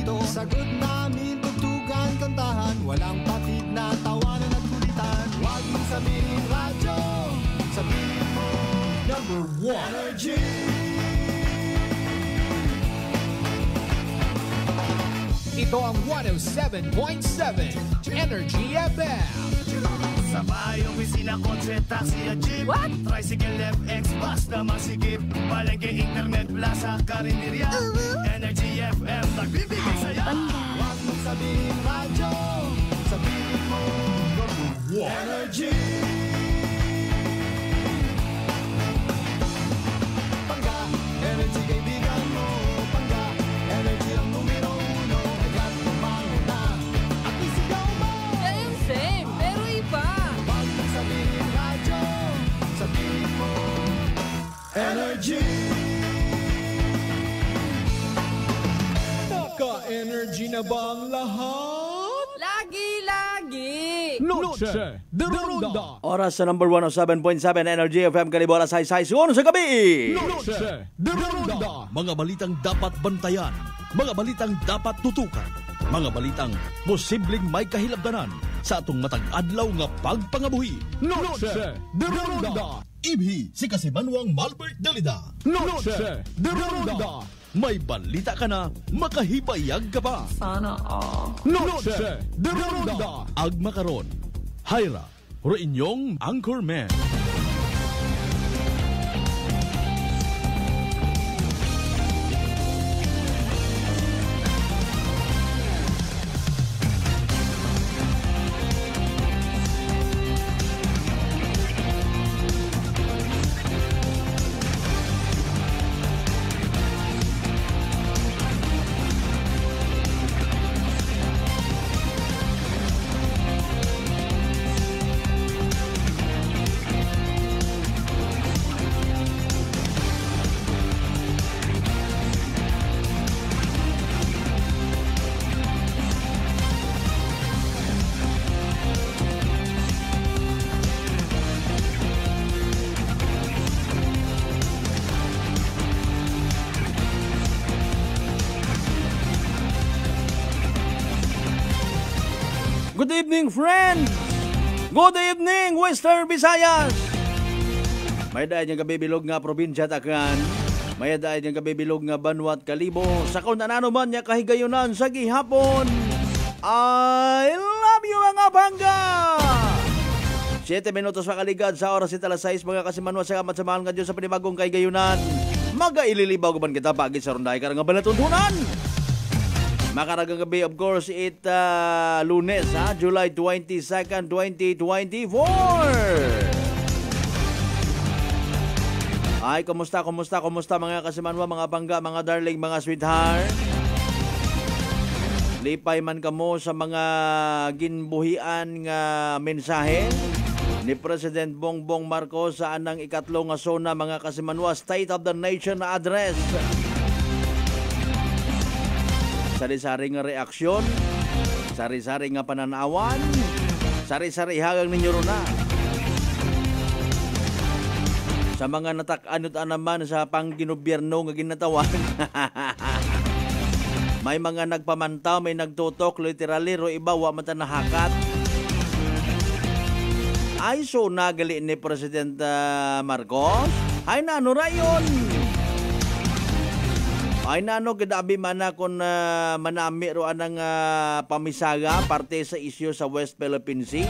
kwento. Sagot namin, tugtugan, kantahan, walang patid na tawanan at kulitan. Huwag mong sabihin radyo, sabihin mo number 1 Energy. Ito ang 107.7 Energy FM. Sa bahay, opisina, kotse, taxi at jeep. What? Tricycle, FX, bus na masikip. Palengke, internet, plaza, karinderya. Energy FM, nagbibigay saya. Huwag mong sabihin radyo, sabihin mo number 1 Energy. Pangga, energy kaibigan mo. Pangga, energy ang numero 1. Agad tumango na at isigaw mo. Same, pero iba. Huwag mong sabihin radyo, sabihin mo energy. Naka-energy na ba ang lahat? Lagi-lagi. Noche de Ronda. Oras sa number 107.7 Energy FM Kalibo alas 6:06 sa gabi. Noche de Ronda. Mga balitang dapat bantayan, mga balitang dapat tutukan, mga balitang posibleng may kahilabdanan sa atong matag adlaw nga pagpangabuhi. Noche de Ronda. Ibhi si Kasimanwang Malbert Dalida. Noche de Ronda. May balita ka na, makahibayag ka pa. Sana all. Noche de Ronda. Agma karon, Hyra, Roinyong Anchorman. Good evening, friends! Good evening, Western Visayas! May dahil niyang kabibilog nga probinsya Takran. May dahil niyang kabibilog nga Banwat Kalibo. Sa kung anano man niya kahigayunan sa gihapon. I love you mga bangga! 7 minutos pa kaligad sa oras italas 6 mga kasimanwa sa kamat sa mahal nga Diyos sa panibagong kahigayunan. Maga-ililibaw ko man kita pagit sa rondahay ka nga balatuntunan. Makaragang gabi, of course, Lunes, July 22nd, 2024. Ay, kumusta mga kasimanwa, mga bangga, mga darling, mga sweetheart? Lipay man kamo sa mga ginbuhian nga mensahe ni President Bongbong Marcos sa anang ikatlong nga sona, mga kasimanwa, State of the Nation na address. Sari-sari nga reaksyon, sari-sari nga pananawan, sari-sari hagang ninyo ron na. Sa mga natak-anot naman sa pangginobierno nga ginatawan, may mga nagpamantaw, may nagtutok, literally, ro iba, wa matanahakat. Ay, so nagali ni President Marcos, ay nano rayon. Ay nano kidabi mana kon manami ro anang pamisaga parte sa isyu sa West Philippine Sea.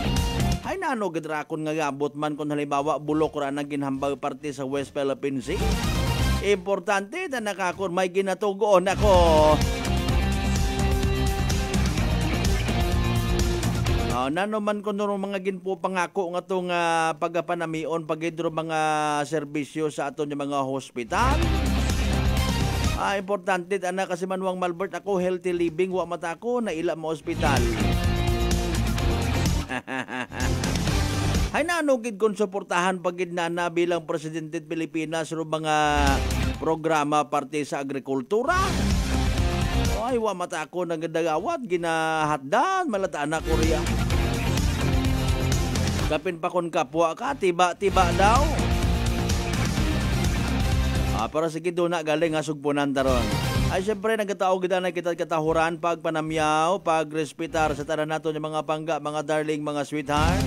Ay nano gidrakon nga gabot man kon halimbawa bulok ra nang ginhambag parte sa West Philippine Sea. Importante na nakakon may ginatugon ako. Nano man kon mga ginpo pangako nga tong pagapanamion pagidro mga serbisyo sa aton mga hospital. Importante ana kasi Manwang Malbert ako healthy living wa mata ko na ila mo ospital. Hay nanugid kon suportahan pagid na bilang presidente Pilipinas ro mga programa parte sa agrikultura. Ay wa mata ko nang gadagawat ginahatdan malataan na Korea. Kapin pa kon kapwa ka tiba-tiba daw. Para sige doon na galing sugpunan taron. Ay siyempre nagataog gid na kita katahuran pag panamyaw, pag respetar sa tanan naton yung mga pangga, mga darling, mga sweetheart.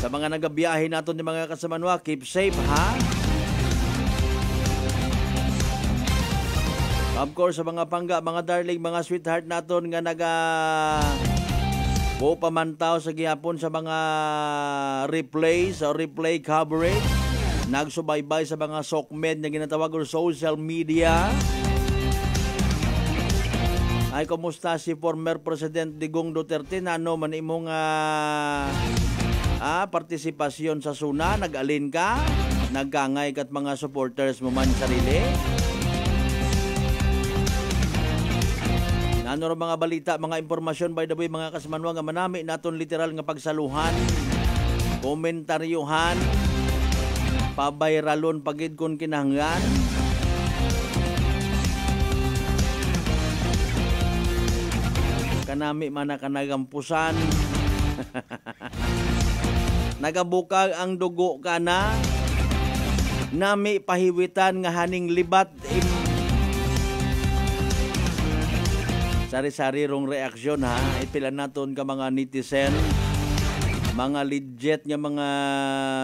Sa mga nagabiyahe naton yung mga kasamanwa, keep safe ha. Of course sa mga pangga, mga darling, mga sweetheart naton nga buo pamantaw sa gihapon sa mga replay coverage. Nagsubaybay sa mga sokmed na ginatawag or social media. Ay, kumusta si former President Digong Duterte na man imong partisipasyon sa SUNA? Nag-alin ka? Nagkangay kat mga supporters mo man sarili? Ano ro mga balita, mga impormasyon, by the way, mga kasmanwa nga manami naton literal nga pagsaluhan, komentaryuhan, pabayralon pagid kon kinahanglan. Kanami man kanagampusan. Nagabukag ang dugo kana. Nami pahiwitan nga haning libat. Sari-sari rong reaksyon ha. Ipila naton ka mga netizen, mga legit nga mga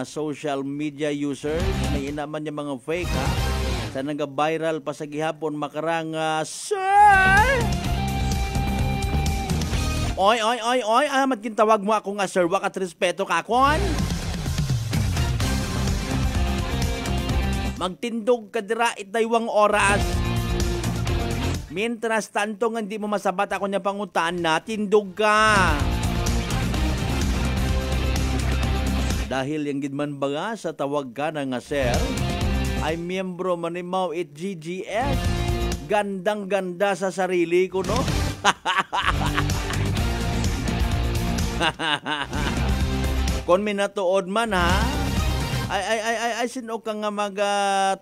social media users, may inaman yung mga fake ha. Sa nag-viral pa sa gihapon makarang sir! Oy, magkintawag mo ako nga sir, wakat respeto ka kon. Magtindog ka dira itaywang oras. Mientras tanto nga hindi mo masabat ako niya pangutan na, tindog ka. Dahil yung gidman baga sa tawag ka na nga sir, ay miyembro manimaw it GGS. Gandang-ganda sa sarili ko, no? Kon minatuod man ha, ay sino ka nga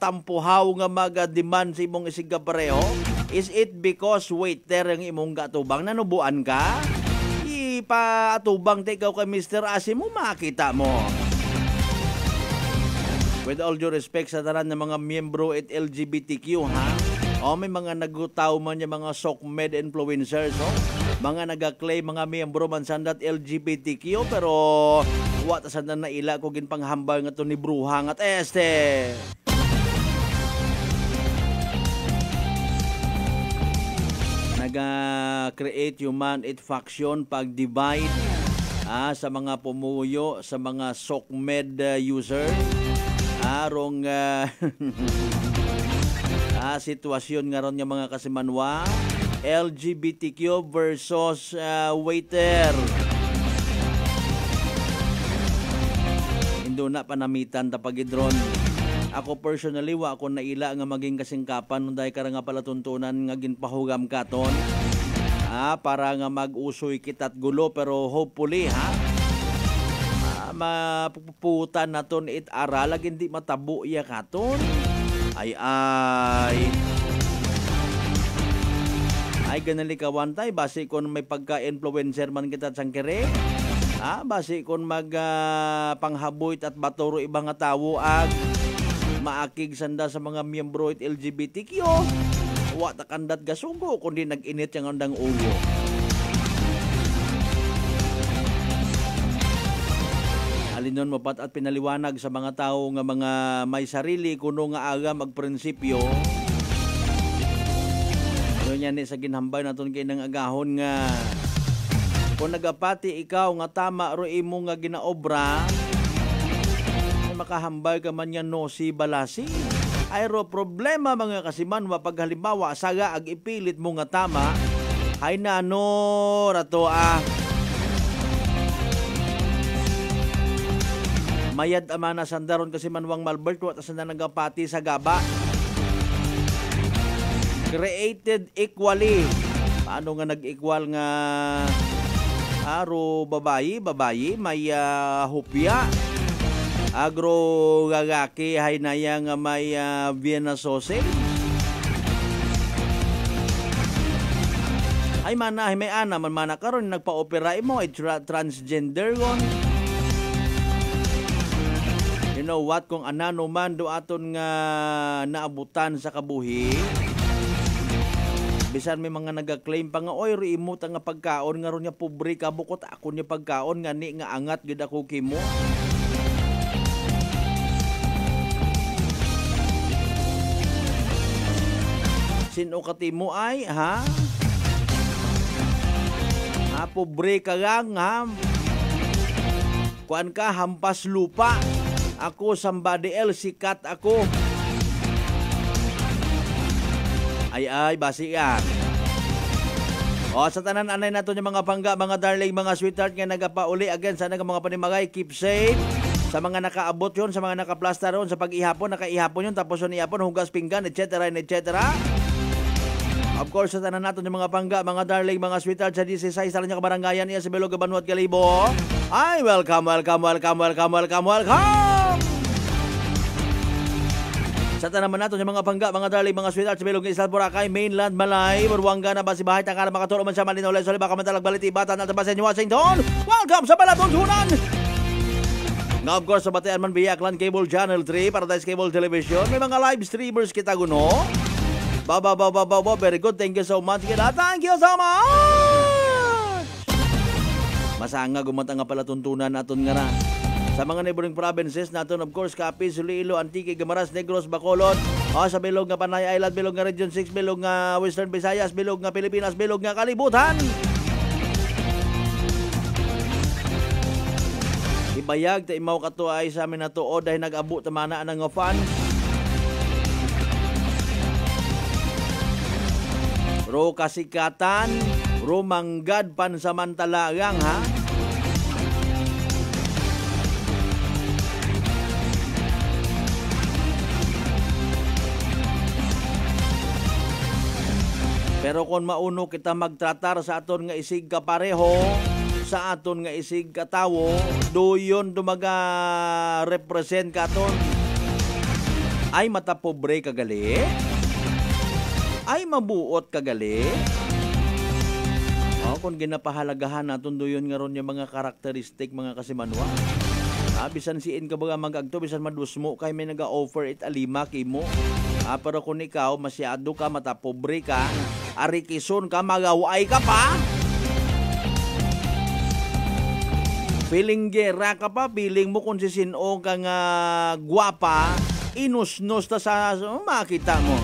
tampuhaw nga demand sa imong isiga pareho? Is it because waiter ang imong gatubang nanubuan ka? Ipaatubang te ikaw kay Mr. Asim mo, makita mo. With all due respect sa tanan ng mga miyembro at LGBTQ ha. May mga nagutaw man yung mga sokmed influencers, mga nag-claim mga miyembro man sandat LGBTQ pero what sandan na ila ko ginpanghambal nga to ni Bruhang at este. Naga-create human it faction pag-divide sa mga pumuyo, sa mga sokmed user. Arong sitwasyon nga ron nga mga kasimanwa. LGBTQ versus waiter. Indo na panamitan tapagidron. Ako personally wa ako naila nga maging kasingkapan nung dahil kara nga palatuntunan nga ginpahugam katon. Para nga mag-usoy kitat gulo pero hopefully mapuputan naton it aral ag hindi matabo iya katon. Ay ganali kawantay base kon may pagka-influencer man kita sangkere. Base kon panghaboy at baturo ibang nga tawo ag maakig sanda sa mga miyembro it LGBTQ. Wa ta kandat gasugo kundi nag-init yang andang ulo. Alinon mapat at pinaliwanag sa mga tao nga mga may sarili kuno nga aga magprinsipyo. Nya ni sa ginhambay naton kay nang agahon nga kung nagapati ikaw nga tama ro imo nga ginaobra makahambay ka man yan no si balasi ay ro problema mga kasiman mapag halimbawa saga ag ipilit mo nga tama ay nano rato mayad amana sandaron kasi manwang Malbert wa sa nagapati sa gaba. Created equally. Paano nga nag-equal nga babayi may hupya. Agro gagaki haynaya nga may Vienna sausage. Ay mana may ana man mana karon nagpa-opera mo ay transgender gon. You know what kung anano man do aton nga naabutan sa kabuhi. Bisan may mga nag-claim pa nga, oy, remote nga pagkaon, nga ron niya pobre ka, bukot ako niya pagkaon, nga ni nga angat, gid ako kimo. Sino ka timo ay, ha? Ha, pobre ka lang, ha? Kuan ka, hampas lupa. Ako, somebody else, sikat ako. Ay, basi yan. O, sa tanan anay nato yung mga pangga, mga darling, mga sweetheart nga nagapauli. Again, sana ka mga panimagay, keep safe. Sa mga nakaabot yun, sa mga nakaplastar yun, sa pag-ihapon, nakaihapon yun, tapos yun ihapon, hugas pinggan, etc. Of course, sa tanan nato yung mga pangga, mga darling, mga sweetheart, sa 16 sa lang kabarangayan niya, sa Bilog, Banuat, Kalibo. Ay, welcome. Sa tanaman nato yung mga pangga, mga darling, mga sweetheart, sa Bilog ng Isla Boracay, Mainland, Malay, Buruanga na Basibahay, Tangkala, Makaturo, man sa Malinaw, Lezol, baka matalag baliti, bata, natabasan niyo, Washington. Welcome sa Balatuntunan! Now, of course, sa Batayan man, Biyaklan, Cable Channel 3, Paradise Cable Television, may mga live streamers kita guno. Very good, thank you so much. Thank you so much! Masanga gumata nga palatuntunan naton nga na. Sa mga neighboring provinces naton, of course, Capiz, Iloilo, Antique, Guimaras, Negros, Bacolod, sa Bilog nga Panay Island, Bilog nga Region 6, Bilog nga Western Visayas, Bilog nga Pilipinas, Bilog nga Kalibutan. Ibayag ta imaw kato ay sa amin na tuod dahil nag-abo tamana ng fans. Ro kasikatan, ro manggad pansamantalagang, ha? Pero kung mauno kita magtratar sa aton nga isig kapareho, sa aton nga isig katawo, doyon dumaga represent katon. Ay matapobre kagali? Ay mabuot kagali? Kung ginapahalagahan naton doyon nga ron yung mga karakteristik, mga kasimanwa. Bisan siin ka ba mag-agto, bisan madusmo kay may naga-offer it alima kimo. Pero kung ikaw masyado ka, matapobre ka, arikison ka, magaway ka pa. Feeling gera ka pa, feeling mo kung sisino ka nga gwapa, inusnos ta sa makita mo.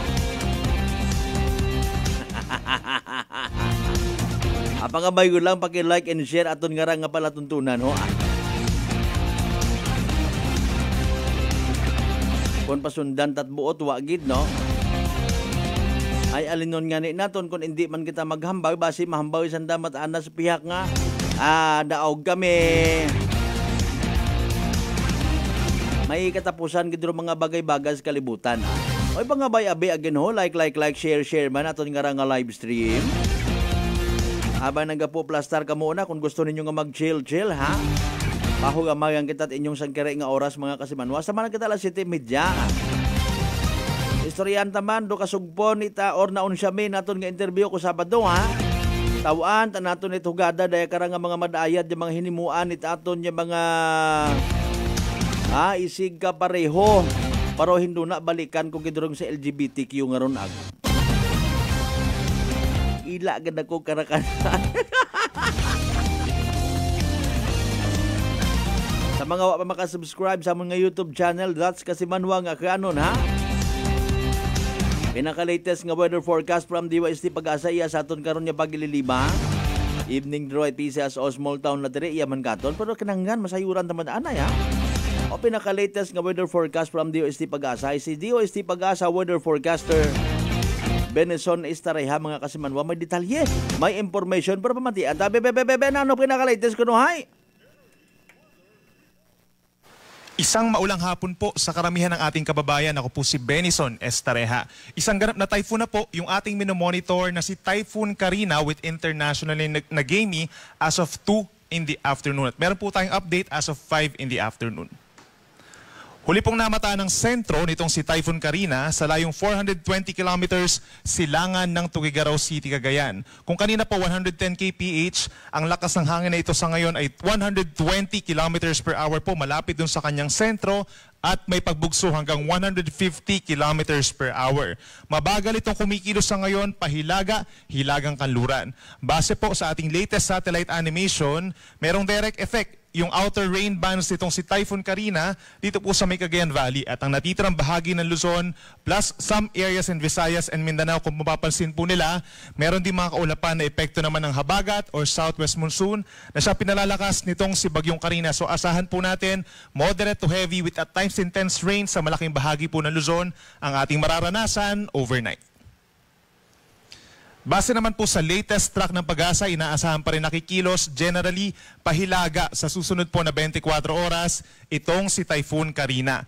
Apangabay ko lang, paki-like and share aton nga nga pala tuntunan, ho. Kung pasundan tat buot, wagid, no? Ay alinon nga ni naton, kung hindi man kita maghambaw, basi mahambaw isang damat ana sa pihak nga. Daog kami. May katapusan gidro mga bagay-bagay sa kalibutan. Oy pangabay abi again ho, like, share man aton nga live stream. Habang nagapo plastar ka muna kung gusto ninyo nga mag-chill, ha? Pahugamagan kita at inyong sangkere nga oras, mga kasimanwa. Sama na kita alas 7:30. Istoryan taman, do kasugpon ita or naon siya min naton nga interview ko Sabado, ha? Tawaan, tanaton ito hugada, daya karang nga mga madayad, yung mga hinimuan ita aton yung mga isig ka pareho. Pero hindi na balikan kung gidrong sa LGBTQ nga ron ag. Ila ganda ko karakan. Sa mga wa pa makasubscribe sa mga YouTube channel, that's Kasimanwa nga kanon, ha? Pinaka-latest nga weather forecast from DYST Pag-asa iya sa aton karon nga pagililiba. Evening draw at PCS o small town na dire iya man katon, pero kananggan masayuran tamad anay, ha? O pinaka-latest nga weather forecast from DYST Pag-asa, si DYST Pag-asa weather forecaster Benison Estareha, mga Kasimanwa, may detalye, may information, pero pamatian ta bebe nano pinaka-latest kuno, hay? Isang maulang hapon po sa karamihan ng ating kababayan. Ako po si Benison Estareha. Isang ganap na typhoon na po yung ating minomonitor na si Typhoon Karina with internationally na Gami as of 2 in the afternoon. At meron po tayong update as of 5 in the afternoon. Huli pong namata ng sentro nitong si Typhoon Karina sa layong 420 kilometers silangan ng Tuguegarao City, Cagayan. Kung kanina po 110 kph, ang lakas ng hangin na ito sa ngayon ay 120 kilometers per hour po, malapit dun sa kanyang sentro at may pagbugso hanggang 150 kilometers per hour. Mabagal itong kumikilos sa ngayon, pahilaga, hilagang kanluran. Base po sa ating latest satellite animation, merong direct effect yung outer rain bands nitong si Typhoon Karina dito po sa may Cagayan Valley at ang natitirang bahagi ng Luzon plus some areas in Visayas and Mindanao, kung mapapansin po nila, meron din mga kaulapan na epekto naman ng habagat or southwest monsoon na siya pinalalakas nitong si Bagyong Karina. So asahan po natin moderate to heavy with at times intense rain sa malaking bahagi po ng Luzon ang ating mararanasan overnight. Base naman po sa latest track ng Pag-asa, inaasahan pa rin nakikilos generally pahilaga sa susunod po na 24 oras itong si Typhoon Karina.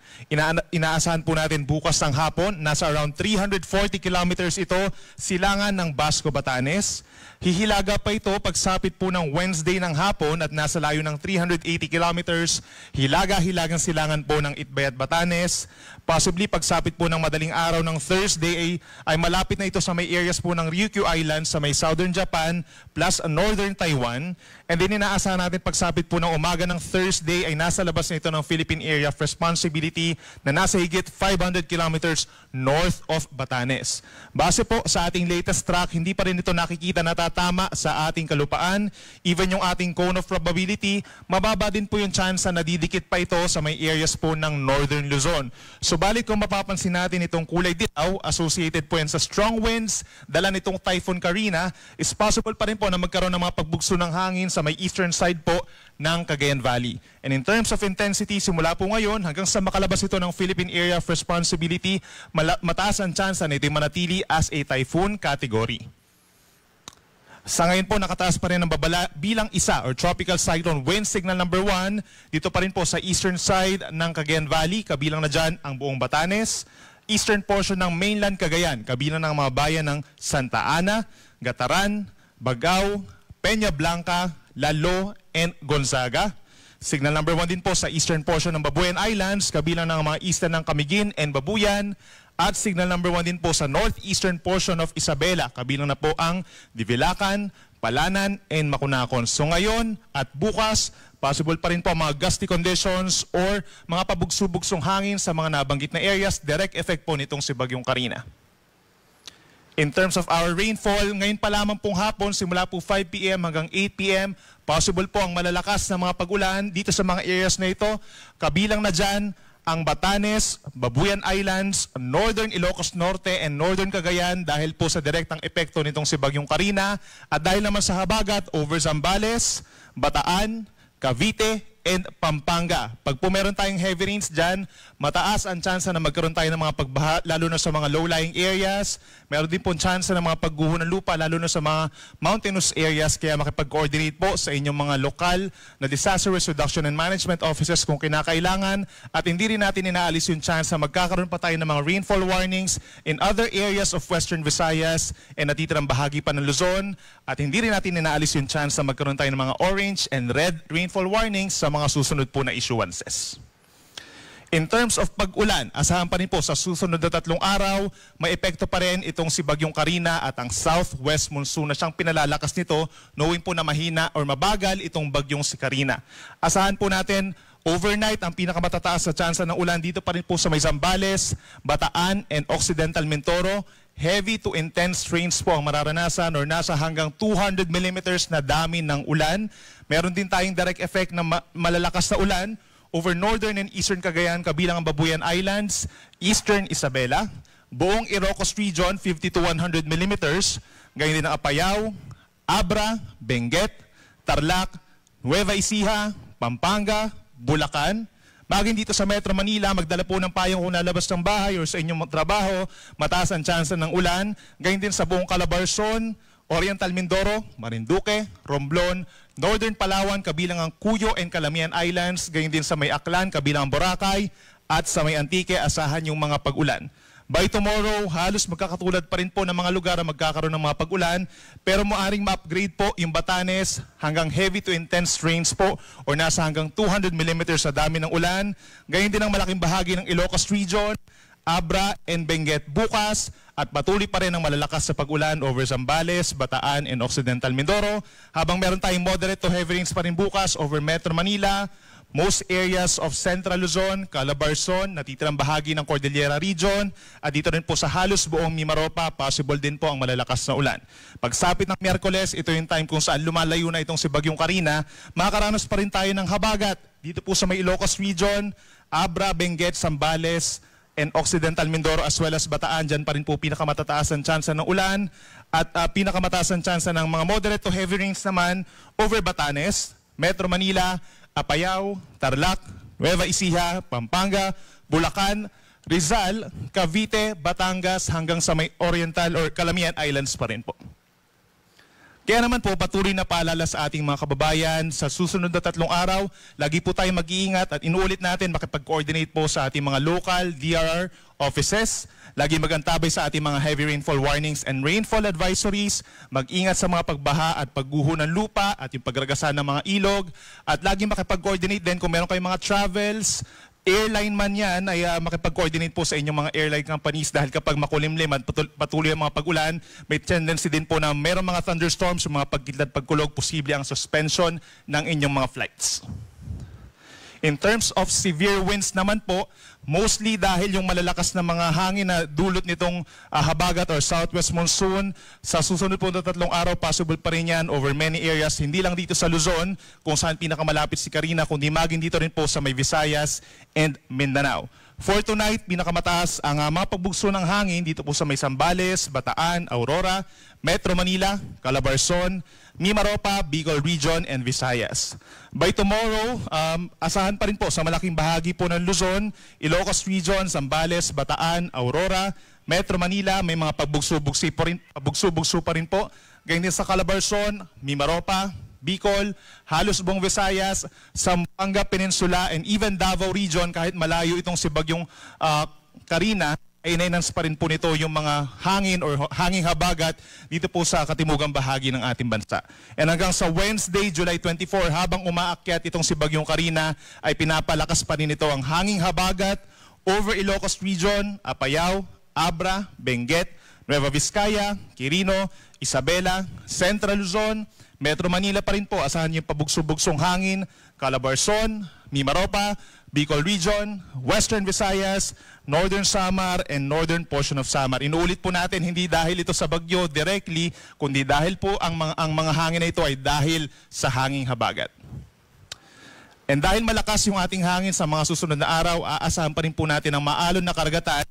Inaasahan po natin bukas ng hapon, nasa around 340 kilometers ito silangan ng Basco, Batanes. Hihilaga pa ito pagsapit po ng Wednesday ng hapon at nasa layo ng 380 kilometers. Hilaga-hilagang silangan po ng Itbay at Batanes. Possibly pagsapit po ng madaling araw ng Thursday ay malapit na ito sa may areas po ng Ryukyu Island sa may southern Japan plus northern Taiwan. And then inaasahan natin pagsapit po ng umaga ng Thursday ay nasa labas na ito ng Philippine Area of Responsibility na nasa higit 500 kilometers north of Batanes. Base po sa ating latest track, hindi pa rin ito nakikita na tatama sa ating kalupaan. Even yung ating cone of probability, mababa din po yung chance na nadidikit pa ito sa may areas po ng northern Luzon. Subalit kung mapapansin natin itong kulay dilaw, associated po yan sa strong winds, dala nitong Typhoon Karina, is possible pa rin po na magkaroon ng mga pagbugso ng hangin sa may eastern side po ng Cagayan Valley. And in terms of intensity, simula po ngayon hanggang sa makalabas ito ng Philippine Area of Responsibility, mataas ang chance na ito manatili as a typhoon category. Sa ngayon po, nakataas pa rin ang babala bilang isa or tropical cyclone wind signal number 1. Dito pa rin po sa eastern side ng Cagayan Valley, kabilang na dyan ang buong Batanes. Eastern portion ng mainland Cagayan, kabilang ng mga bayan ng Santa Ana, Gataran, Bagao, Peña Blanca, Lalo, and Gonzaga. Signal number 1 din po sa eastern portion ng Babuyan Islands, kabilang ng mga eastern ng Camiguin and Babuyan. At signal number 1 din po sa northeastern portion of Isabela, kabilang na po ang Divilacan, Palanan, and Macunacon. So ngayon at bukas, possible pa rin po mga gusty conditions or mga pabugso-bugsong hangin sa mga nabanggit na areas, direct effect po nitong si Bagyong Karina. In terms of our rainfall, ngayon pa lamang pong hapon, simula po 5 p.m. hanggang 8 p.m., possible po ang malalakas na mga pag-ulan dito sa mga areas na ito. Kabilang na dyan ang Batanes, Babuyan Islands, Northern Ilocos Norte, and Northern Cagayan dahil po sa direktang epekto nitong si Bagyong Karina. At dahil naman sa habagat over Zambales, Bataan, Cavite, and Pampanga. Pag po meron tayong heavy rains dyan, mataas ang chance na magkaroon tayo ng mga pagbaha, lalo na sa mga low-lying areas. Meron din po chance na mga pagguho ng lupa, lalo na sa mga mountainous areas. Kaya makipag-coordinate po sa inyong mga lokal na disaster risk reduction and management offices kung kinakailangan. At hindi rin natin inaalis yung chance na magkakaroon pa tayo ng mga rainfall warnings in other areas of Western Visayas and natitirang bahagi pa ng Luzon. At hindi rin natin inaalis yung chance na magkaroon tayo ng mga orange and red rainfall warnings sa mga susunod po na issuances. In terms of pag-ulan, asahan pa rin po sa susunod na 3 araw, may epekto pa rin itong si Bagyong Karina at ang southwest monsoon na siyang pinalalakas nito, knowing po na mahina or mabagal itong bagyong si Karina. Asahan po natin, overnight, ang pinakamatataas na tsansa ng ulan dito pa rin po sa may Zambales, Bataan, and Occidental Mindoro. Heavy to intense rains po ang mararanasan or nasa hanggang 200 millimeters na dami ng ulan. Meron din tayong direct effect na malalakas na ulan over northern and eastern Cagayan, kabilang ang Babuyan Islands, eastern Isabela, buong Ilocos region 50 to 100 millimeters, gayon din ang Apayao, Abra, Benguet, Tarlac, Nueva Ecija, Pampanga, Bulacan. Maging dito sa Metro Manila, magdala po ng payong kung nalabas ng bahay o sa inyong trabaho, mataas ang tsansa ng ulan. Gayon din sa buong Calabarzon, Oriental Mindoro, Marinduque, Romblon, Northern Palawan, kabilang ang Cuyo and Calamian Islands, gayon din sa may Aklan, kabilang ang Boracay, at sa may Antique, asahan yung mga pag-ulan. By tomorrow, halos magkakatulad pa rin po ng mga lugar na magkakaroon ng mga pag-ulan, pero maaring ma-upgrade po yung Batanes hanggang heavy to intense rains po o nasa hanggang 200 mm sa dami ng ulan. Gayon din ang malaking bahagi ng Ilocos Region, Abra and Benguet bukas at patuloy pa rin ang malalakas sa pag-ulan over Zambales, Bataan and Occidental Mindoro, habang meron tayong moderate to heavy rains pa rin bukas over Metro Manila, most areas of Central Luzon, Calabarzon, natitirang bahagi ng Cordillera Region, at dito rin po sa halos buong Mimaropa, possible din po ang malalakas na ulan. Pagsapit ng Miyerkules, ito yung time kung saan lumalayo na itong si Bagyong Karina, makakaranas pa rin tayo ng habagat dito po sa may Ilocos Region, Abra, Benguet, Zambales, and Occidental Mindoro as well as Bataan. Dyan pa rin po pinakamatataas ang tsansa ng ulan at pinakamatataas ang tsansa ng mga moderate to heavy rains naman over Batanes, Metro Manila, Apayao, Tarlac, Nueva Ecija, Pampanga, Bulacan, Rizal, Cavite, Batangas hanggang sa may Oriental or Calamian Islands pa rin po. Kaya naman po patuloy na paalala sa ating mga kababayan sa susunod na 3 araw, lagi po tayong mag-iingat at inuulit natin makipag-coordinate po sa ating mga local DRR offices. Lagi magantabay sa ating mga heavy rainfall warnings and rainfall advisories, mag-ingat sa mga pagbaha at pagguho ng lupa at yung pagragasan ng mga ilog, at lagi makipag-coordinate din kung meron kayong mga travels, airline man yan, ay makipag-coordinate po sa inyong mga airline companies dahil kapag makulimlim at patuloy ang mga pag-ulan, may tendency din po na meron mga thunderstorms, mga pagkidlat, pagkulog, posible ang suspension ng inyong mga flights. In terms of severe winds naman po, mostly dahil yung malalakas na mga hangin na dulot nitong habagat or southwest monsoon, sa susunod po na 3 araw, possible pa rin yan over many areas, hindi lang dito sa Luzon, kung saan pinakamalapit si Karina, kundi maging dito rin po sa may Visayas and Mindanao. For tonight, pinakamataas ang mga pagbugso ng hangin dito po sa may Zambales, Bataan, Aurora, Metro Manila, Calabarzon, Mimaropa, Bicol Region, and Visayas. By tomorrow, asahan pa rin po sa malaking bahagi po ng Luzon, Ilocos Region, Zambales, Bataan, Aurora, Metro Manila, may mga pagbugso-bugso pa rin po. Ganyan din sa Calabarzon, Mimaropa, Bicol, halos buong Visayas, Zamboanga Peninsula, and even Davao Region, kahit malayo itong si Bagyong Karina, ay nainans pa rin po nito yung mga hangin or hanging habagat dito po sa katimugang bahagi ng ating bansa. And hanggang sa Wednesday, July 24, habang umaakyat itong si Bagyong Karina, ay pinapalakas pa rin ito ang hanging habagat over Ilocos Region, Apayao, Abra, Benguet, Nueva Vizcaya, Quirino, Isabela, Central Luzon, Metro Manila pa rin po, asahan yung pabugso-bugsong hangin, Calabarzon, Mimaropa, Bicol Region, Western Visayas, Northern Samar, and Northern portion of Samar. Inuulit po natin, hindi dahil ito sa bagyo directly, kundi dahil po ang mga hangin na ito ay dahil sa hanging habagat. And dahil malakas yung ating hangin sa mga susunod na araw, aasahan pa rin po natin ang maalon na karagatan.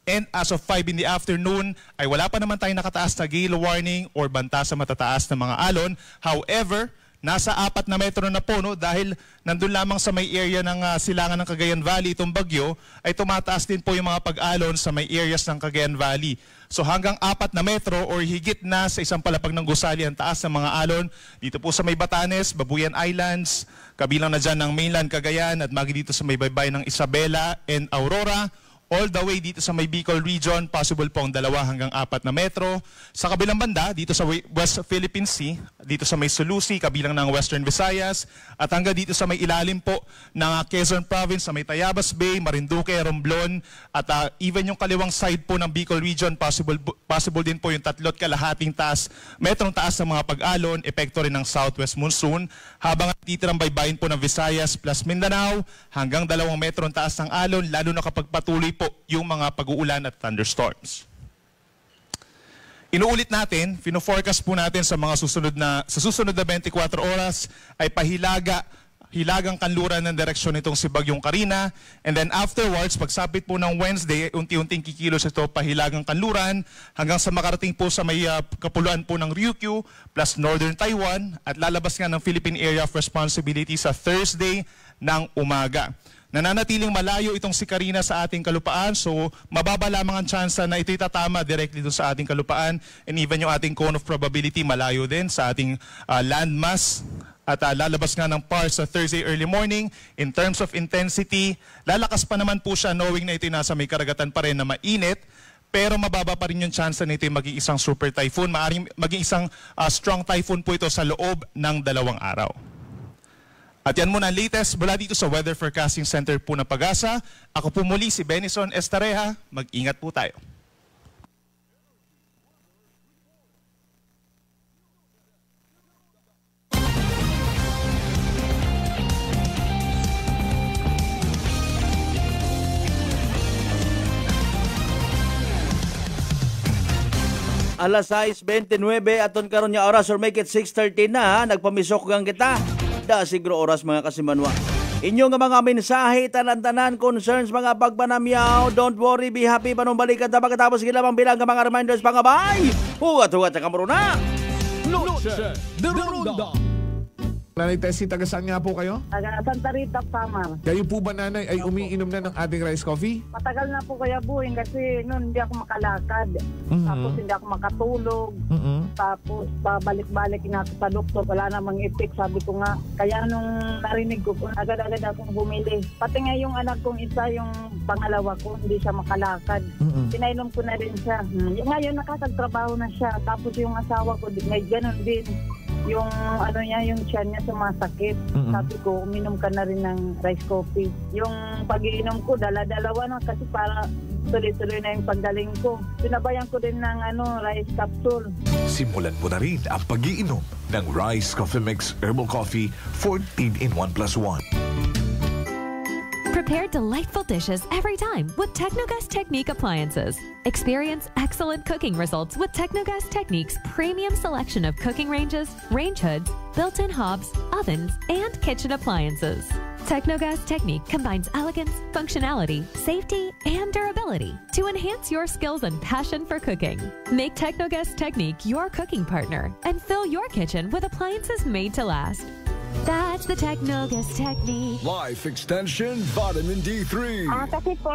And as of 5 in the afternoon, ay wala pa naman tayong nakataas na gale warning or banta sa matataas na mga alon. However, nasa 4 na metro na po, no, dahil nandun lamang sa may area ng silangan ng Cagayan Valley itong bagyo, ay tumataas din po yung mga pag-alon sa may areas ng Cagayan Valley. So hanggang 4 na metro or higit na sa isang palapag ng gusali ang taas ng mga alon dito po sa may Batanes, Babuyan Islands, kabilang na dyan ng mainland Cagayan at magi dito sa may baybay ng Isabela and Aurora, all the way dito sa may Bicol Region, possible po ang 2 hanggang 4 na metro. Sa kabilang banda, dito sa West Philippine Sea, dito sa may Sulusi, kabilang ng Western Visayas, at hanggang dito sa may ilalim po ng Quezon Province, sa may Tayabas Bay, Marinduque, Romblon, at even yung kaliwang side po ng Bicol Region, possible din po yung 3.5 metrong taas ng mga pag-alon, epekto rin ng southwest monsoon, habang titirang baybayin po ng Visayas plus Mindanao, hanggang 2 metrong taas ng alon, lalo na kapag patuloy po yung mga pag-uulan at thunderstorms. Inuulit natin, fino-forecast po natin sa mga susunod na 24 oras ay hilagang kanluran ng direksyon nitong si Bagyong Karina, and then afterwards, pagsapit po ng Wednesday, unti-unting kikilos ito pahilagang kanluran hanggang sa makarating po sa may kapuluan po ng Ryukyu plus Northern Taiwan at lalabas nga ng Philippine Area of Responsibility sa Thursday ng umaga. Nananatiling malayo itong si Karina sa ating kalupaan, so mababa lamang ang tsansa na ito'y tatama directly doon sa ating kalupaan, and even yung ating cone of probability malayo din sa ating landmass. At lalabas nga ng PAR sa Thursday early morning. In terms of intensity, lalakas pa naman po siya knowing na ito'y nasa may karagatan pa rin na mainit. pero mababa pa rin yung chance na ito maging isang super typhoon. Maaaring maging isang strong typhoon po ito sa loob ng 2 araw. At yan muna ang latest mula dito sa Weather Forecasting Center po ng Pag-asa. Ako po muli si Benison Estareja. Mag-ingat po tayo. Alas 6:29 aton karon nga oras or make it 6:30 na, nagpamisok gang kita. Da siguro oras mga kasimanwa. Inyo nga mga mensahe, tanan-tanan, concerns, mga pagpanamyaw, don't worry, be happy, panumbalikan na pagkatapos gilamang bilang nga mga reminders pangabay. Huwat-huwat sa kamuruna. Noche de Ronda. Nanay Tessie, taga saan nga po kayo? Taga Santa Rita, Samar. Kayo po ba, nanay, ay umiinom na ng ating rice coffee? Matagal na po kaya buhin kasi noon hindi ako makalakad. Tapos hindi ako makatulog. Tapos pabalik-balik na ako sa doktor. Wala namang effect. Sabi ko nga, kaya nung narinig ko, agad-agad akong bumili. Pati nga yung anak kong isa, yung pangalawa ko, hindi siya makalakad. Pinainom ko na rin siya. Ngayon nakakagtrabaho na siya. Tapos yung asawa ko, may ganun din. Yung ano niya, yung tiyan niya sumasakit. Sabi ko, uminom ka na rin ng rice coffee. Yung pag-iinom ko, dala-dalawa na kasi para tuloy-tuloy na yung paggaling ko. Pinabayan ko din ng rice capsule. Simulan mo na rin ang pag-iinom ng Rice Coffee Mix Herbal Coffee 14 in 1+1. Prepare delightful dishes every time with Technogas Technique appliances. Experience excellent cooking results with Technogas Technique's premium selection of cooking ranges, range hoods, built-in hobs, ovens, and kitchen appliances. Technogas Technique combines elegance, functionality, safety, and durability to enhance your skills and passion for cooking. Make Technogas Technique your cooking partner and fill your kitchen with appliances made to last. That's the Technogas Technique. Life Extension Vitamin D3. Kasi po,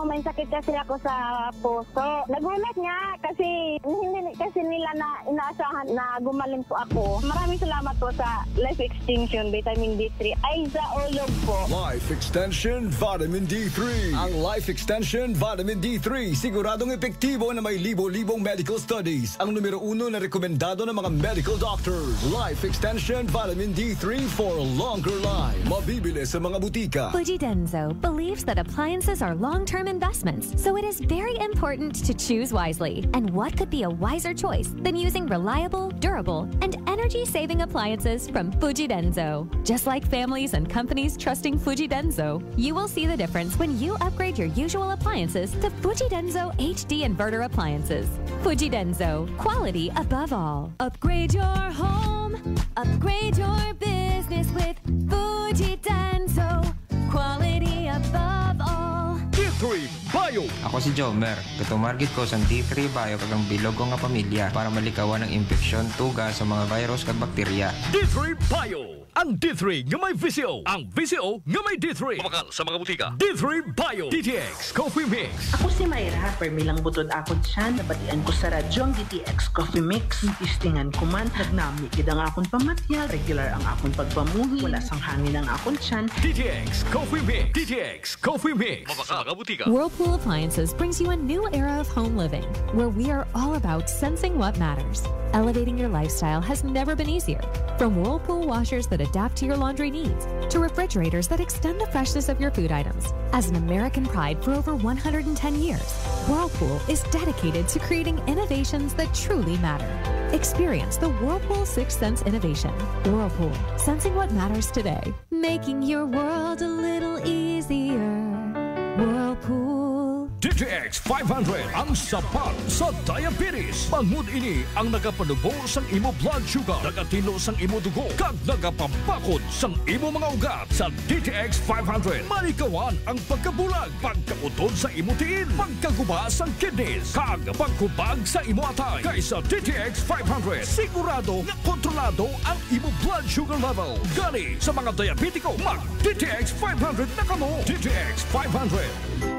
may sakit kasi ako sa puso. Nagulat nga kasi hindi kasi nila na inaasahan na gumaling po ako. Maraming salamat po sa Life Extension Vitamin D3. Ay, sa ulog po. Life Extension Vitamin D3. Ang Life Extension Vitamin D3 siguradong epektibo na may libo-libong medical studies. Ang numero 1 na rekomendado ng mga medical doctors. Life Extension Vitamin D3 for a longer life. Mabibili sa mga butika. Fujidenzo believes that appliances are long-term investments, so it is very important to choose wisely. And what could be a wiser choice than using reliable, durable, and energy-saving appliances from Fujidenzo? Just like families and companies trusting Fujidenzo, you will see the difference when you upgrade your usual appliances to Fujidenzo HD inverter appliances. Fujidenzo, quality above all. Upgrade your home, upgrade your business with Fujidenzo, quality above all. D3 Bio. Ako si Jomer. Katumargit ko sa D3 Bio kagang bilog ko nga pamilya para malikawan ng infeksyon, tuga sa mga virus kag bakterya. D3 Bio. Ang D3 nga may VCO. Ang VCO nga may D3. Kumakal sa mga butika. D3 Bio. DTX Coffee Mix. Ako si Mayra. Permilang butod ako dyan. Nabatian ko sa radyo ang DTX Coffee Mix. Tistingan ko man. Nagnami kid ang akong pamatyal. Regular ang akong pagpamuhi. Wala sang hangin ang akong tiyan. DTX Coffee Mix. DTX Coffee Mix. Kumakal sa mga butika. Whirlpool Appliances brings you a new era of home living, where we are all about sensing what matters. Elevating your lifestyle has never been easier. From Whirlpool washers that adapt to your laundry needs, to refrigerators that extend the freshness of your food items. As an American pride for over 110 years, Whirlpool is dedicated to creating innovations that truly matter. Experience the Whirlpool Sixth Sense innovation. Whirlpool, sensing what matters today. Making your world a little easier. Whirlpool. DTX 500 ang sapat sa diabetes. Bangod ini ang nagapanubo sang imo blood sugar, nagatino sang imo dugo, kag nagapambakod sang imo mga ugat. Sa DTX 500, malikawan ang pagkabulag, pagkautod sa imo tiin, pagkaguba sang kidneys, kag pagkubag sa imo atay. Kaysa DTX 500, sigurado nga kontrolado ang imo blood sugar level. Gani sa mga diabetiko, mag DTX 500 na kamo. DTX 500.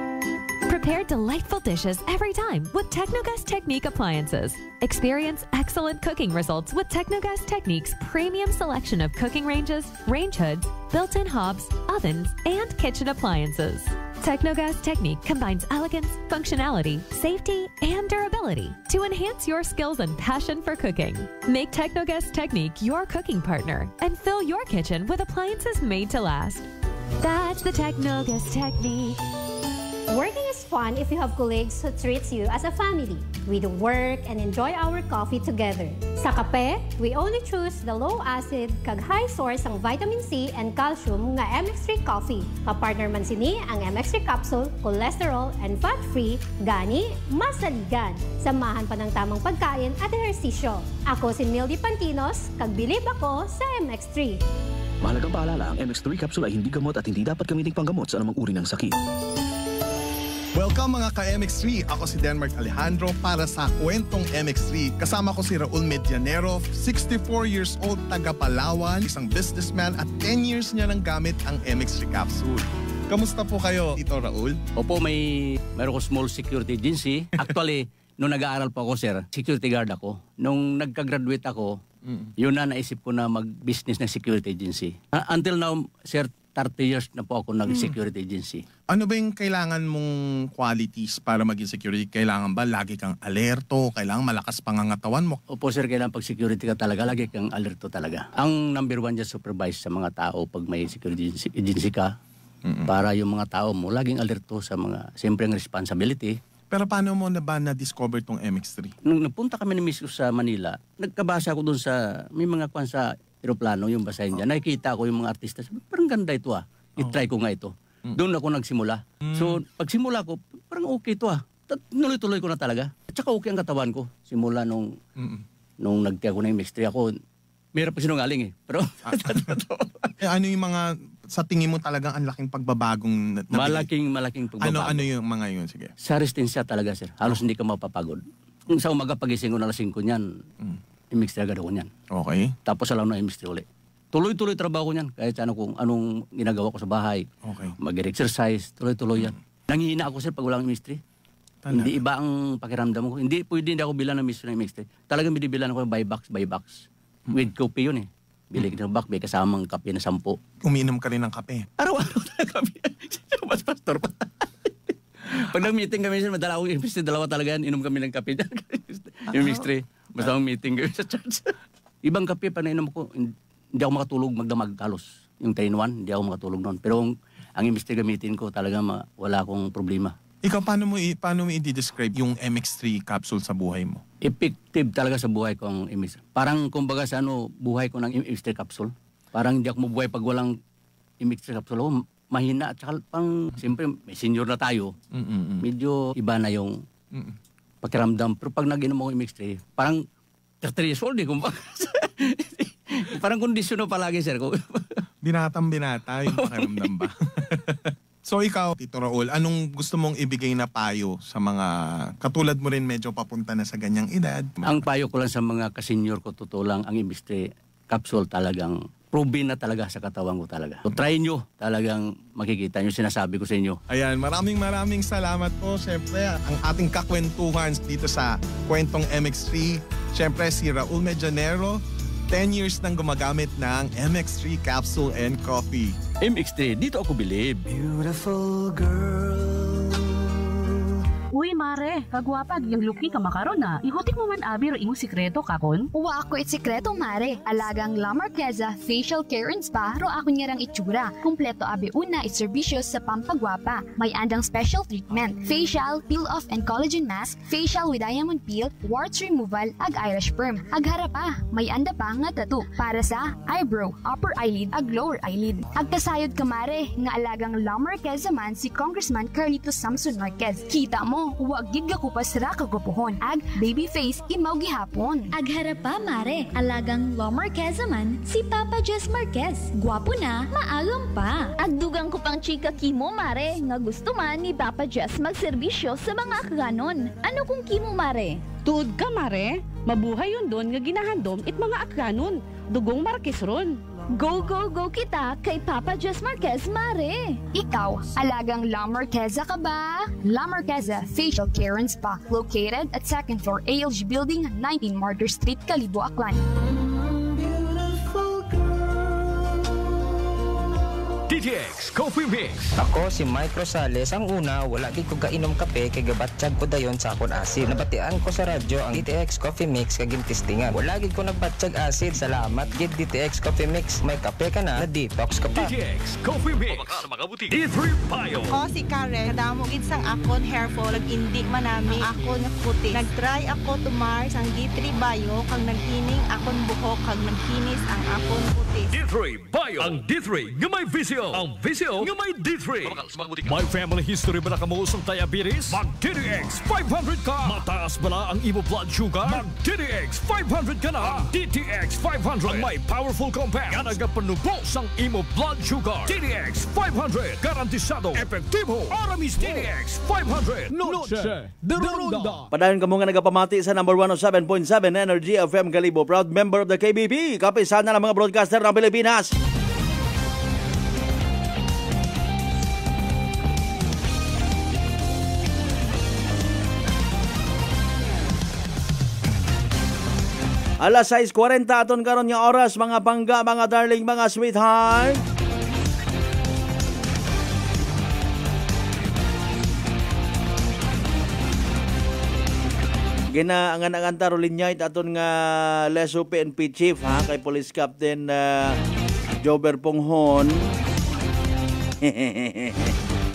Prepare delightful dishes every time with Technogas Technique appliances. Experience excellent cooking results with Technogas Technique's premium selection of cooking ranges, range hoods, built-in hobs, ovens, and kitchen appliances. Technogas Technique combines elegance, functionality, safety, and durability to enhance your skills and passion for cooking. Make Technogas Technique your cooking partner and fill your kitchen with appliances made to last. That's the Technogas Technique. Working is fun if you have colleagues who treats you as a family. We do work and enjoy our coffee together. Sa kape, we only choose the low-acid kag high source ang vitamin C and calcium nga MX3 coffee. Kapartner man sini ang MX3 capsule, cholesterol and fat-free, gani, masaligan. Samahan pa ng tamang pagkain at ehersisyo. Ako si Mildy Pantinos, kag bilib ako sa MX3. Mahalagang paalala, ang MX3 capsule ay hindi gamot at hindi dapat gamiting panggamot sa anumang uri ng sakit. Welcome mga ka-MX3! Ako si Denmark Alejandro para sa Kwentong MX3. Kasama ko si Raul Medianero, 64 years old, taga Palawan, isang businessman at 10 years niya nang gamit ang MX3 capsule. Kamusta po kayo, Tito Raul? Opo, mayroon ko small security agency. Actually, nung nag-aaral po ako, sir, security guard ako. Nung nagka-graduate ako, yun na naisip ko na mag-business ng security agency. Until now, sir, 30 years na po ako nag-security agency. Ano ba yung kailangan mong qualities para maging security? Kailangan ba lagi kang alerto? Kailangan malakas pangangatawan mo? Opo sir, kailangan pag security ka talaga, lagi kang alerto talaga. Ang number one dyan, supervise sa mga tao pag may security agency ka. Para yung mga tao mo, laging alerto sa mga, siyempre ang responsibility. Pero paano mo na ba na-discover tong MX3? Nung napunta kami ni Miss sa Manila, nagkabasa ko dun sa, may mga kwan sa aeroplano, yung basahin dyan. Nakikita ko yung mga artista, parang ganda ito ah. I-try ko nga ito. Doon ako nagsimula. So, pagsimula ko, parang okay ito ah. Nuloy-tuloy ko na talaga. At saka okay ang katawan ko. Simula nung nagtiya ko na yung MX3 ako, mayroon pa sinungaling eh. Pero, ano yung mga, sa tingin mo talagang ang laking pagbabagong malaking pagbabago. Ano yung mga yun? Sige. Sa resistensya talaga, sir. Halos hindi ka mapapagod. Kung sa umaga pagising ko na alas 5 niyan, MX3 agad ako niyan. Okay. Tapos alam na MX3 ulit. Tuloy-tuloy trabaho ko niyan. Kahit kung anong ginagawa ko sa bahay. Okay. Mag-exercise, tuloy-tuloy yan. Nangihina ako, sir, pag walang MX3. Hindi iba ang pakiramdam ko. Hindi ako bilan ng MX3. Talagang binibilan ako by box. With coffee yun eh. Bili ka ng bakbe kasamang kape na 10. Umiinom ka rin ng kape? Araw-araw na kape. Mas pastor pa. Pag nag-meeting kami, madala akong MX3, dalawa talaga yan. Inom kami ng kape dyan. Yung MX3. Basta akong meeting kami sa church. Ibang kape pa nainom ko, hindi ako makatulog magdamag halos. Yung 3-in-1, hindi ako makatulog noon. Pero ang MX3 gamitin ko, talaga wala akong problema. Ikaw, paano mo i-describe yung MX3 capsule sa buhay mo? Effective talaga sa buhay ko ang MX3. Parang kumbaga sa buhay ko ng MX3 capsule. Parang hindi ako mabuhay pag walang MX3 capsule. Oh, mahina at saka siyempre may senior na tayo. Medyo iba na yung pakiramdam. Pero pag nag-inom ako MX3, parang 30 years old eh. Parang kondisyon na palagi, sir. Binatang-binata yung pakiramdam ba? So ikaw, Tito Raul, anong gusto mong ibigay na payo sa mga katulad mo rin medyo papunta na sa ganyang edad? Ang payo ko lang sa mga kasenyor ko, totoo lang, ang MX3 capsule talagang proven na talaga sa katawan ko talaga. So try nyo, talagang makikita nyo, sinasabi ko sa inyo. Ayan, maraming salamat po. Siyempre, ang ating kakwentuhan dito sa Kwentong MX3. Siyempre, si Raul Medianero, 10 years nang gumagamit ng MX3 capsule and coffee. MX3, dito ako bilib. Beautiful girl. Uy, mare, kagwapag, yung luki ka makaron na. Ihutik mo man abi ro imong sikreto kakon. Uwa ako sikreto, mare. Alagang La Marqueza Facial Care and Spa ro ako niyarang itsura. Kumpleto abi una iserbisyo sa pampagwapa. May andang special treatment, facial, peel-off and collagen mask, facial with diamond peel, warts removal, ag Irish perm. Ag harapa, may anda pa nga tattoo para sa eyebrow, upper eyelid, ag lower eyelid. Ag kasayod ka, mare, nga alagang La Marqueza man si Congressman Carlito Samson Marquez. Kita mo, huwag gid ka kupas ra kagupuhon. Ag baby face imaw gihapon. Ag harapa, mare, alagang La Marqueza man si Papa Jess Marquez. Gwapo na, maagam pa. Ag dugang ko pang chika kimo, mare, nga gusto man ni Papa Jess magserbisyo sa mga akganon. Ano kung kimo, mare? Tuod ka, mare. Mabuhay yun doon nga ginahandom it mga akganon. Dugong Marquez ron. Go, go, go kita kay Papa Jess Marquez, mare. Ikaw, alagang La Marqueza ka ba? La Marqueza Facial Care and Spa, located at 2nd floor ALG Building, 19 Martyr Street, Kalibo, Aklan. DTX Coffee Mix. Ako si Mike Rosales. Ang una, wala gid ko kainom kape kay gabatsyag ko dayon sa akon asid. Nabatian ko sa radyo ang DTX Coffee Mix kag testingan. Wala gid ko nagbatsyag asid. Salamat gid DTX Coffee Mix. May kape ka na detox ka pa. DTX Coffee Mix. Sa mga butik. D3 Bio. Ako si Karen. Kadamo gid sang akon hair fall ag indi manami akon nga puti. Nagtry ako tumar sang D3 Bio kag nagkining akon buhok kag nagkinis ang akon puti. D3 Bio. Ang D3 nga may visyo. Ang visyo nga may D3. May family history ba na kamo sa diabetes? Mag DTX 500 ka. Mataas ba na ang imo blood sugar? Mag DTX 500 ka na. Ang DTX 500 ang may powerful compound nga nagapanubos ang imo blood sugar. DTX 500 garantisado, epektibo, aramis. DTX 500 Noche de Ronda. Padayon kamo nga nagapamati sa number 107.7 Energy FM Kalibo, proud member of the KBP, kapisan na ng mga broadcaster ng Pilipinas. Alas 6:40 aton karon nga oras, mga bangga, mga darling, mga sweetheart. Ginaangan-angan taro linyay aton nga Leso PNP Chief ha kay Police Captain Jober Ponghon.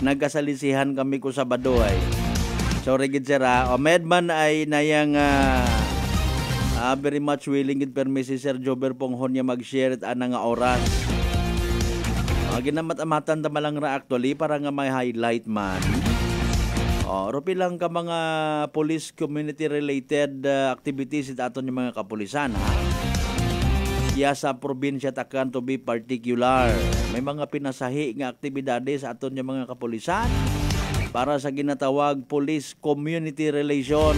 Nagkasalisihan kami ko Sabado ay. Sorry gid sir ha. O medman ay nayang very much willing gid permi si Sir Jober Ponghon niya mag-share at ana nga oras. Ginamat-amatan ta malang ra actually para nga may highlight man. Rupi lang ka mga police community related activities it aton yung mga kapulisan ha. Kaya sa probinsya takan to be particular. May mga pinasahi nga aktibidades sa aton yung mga kapulisan para sa ginatawag police community relation.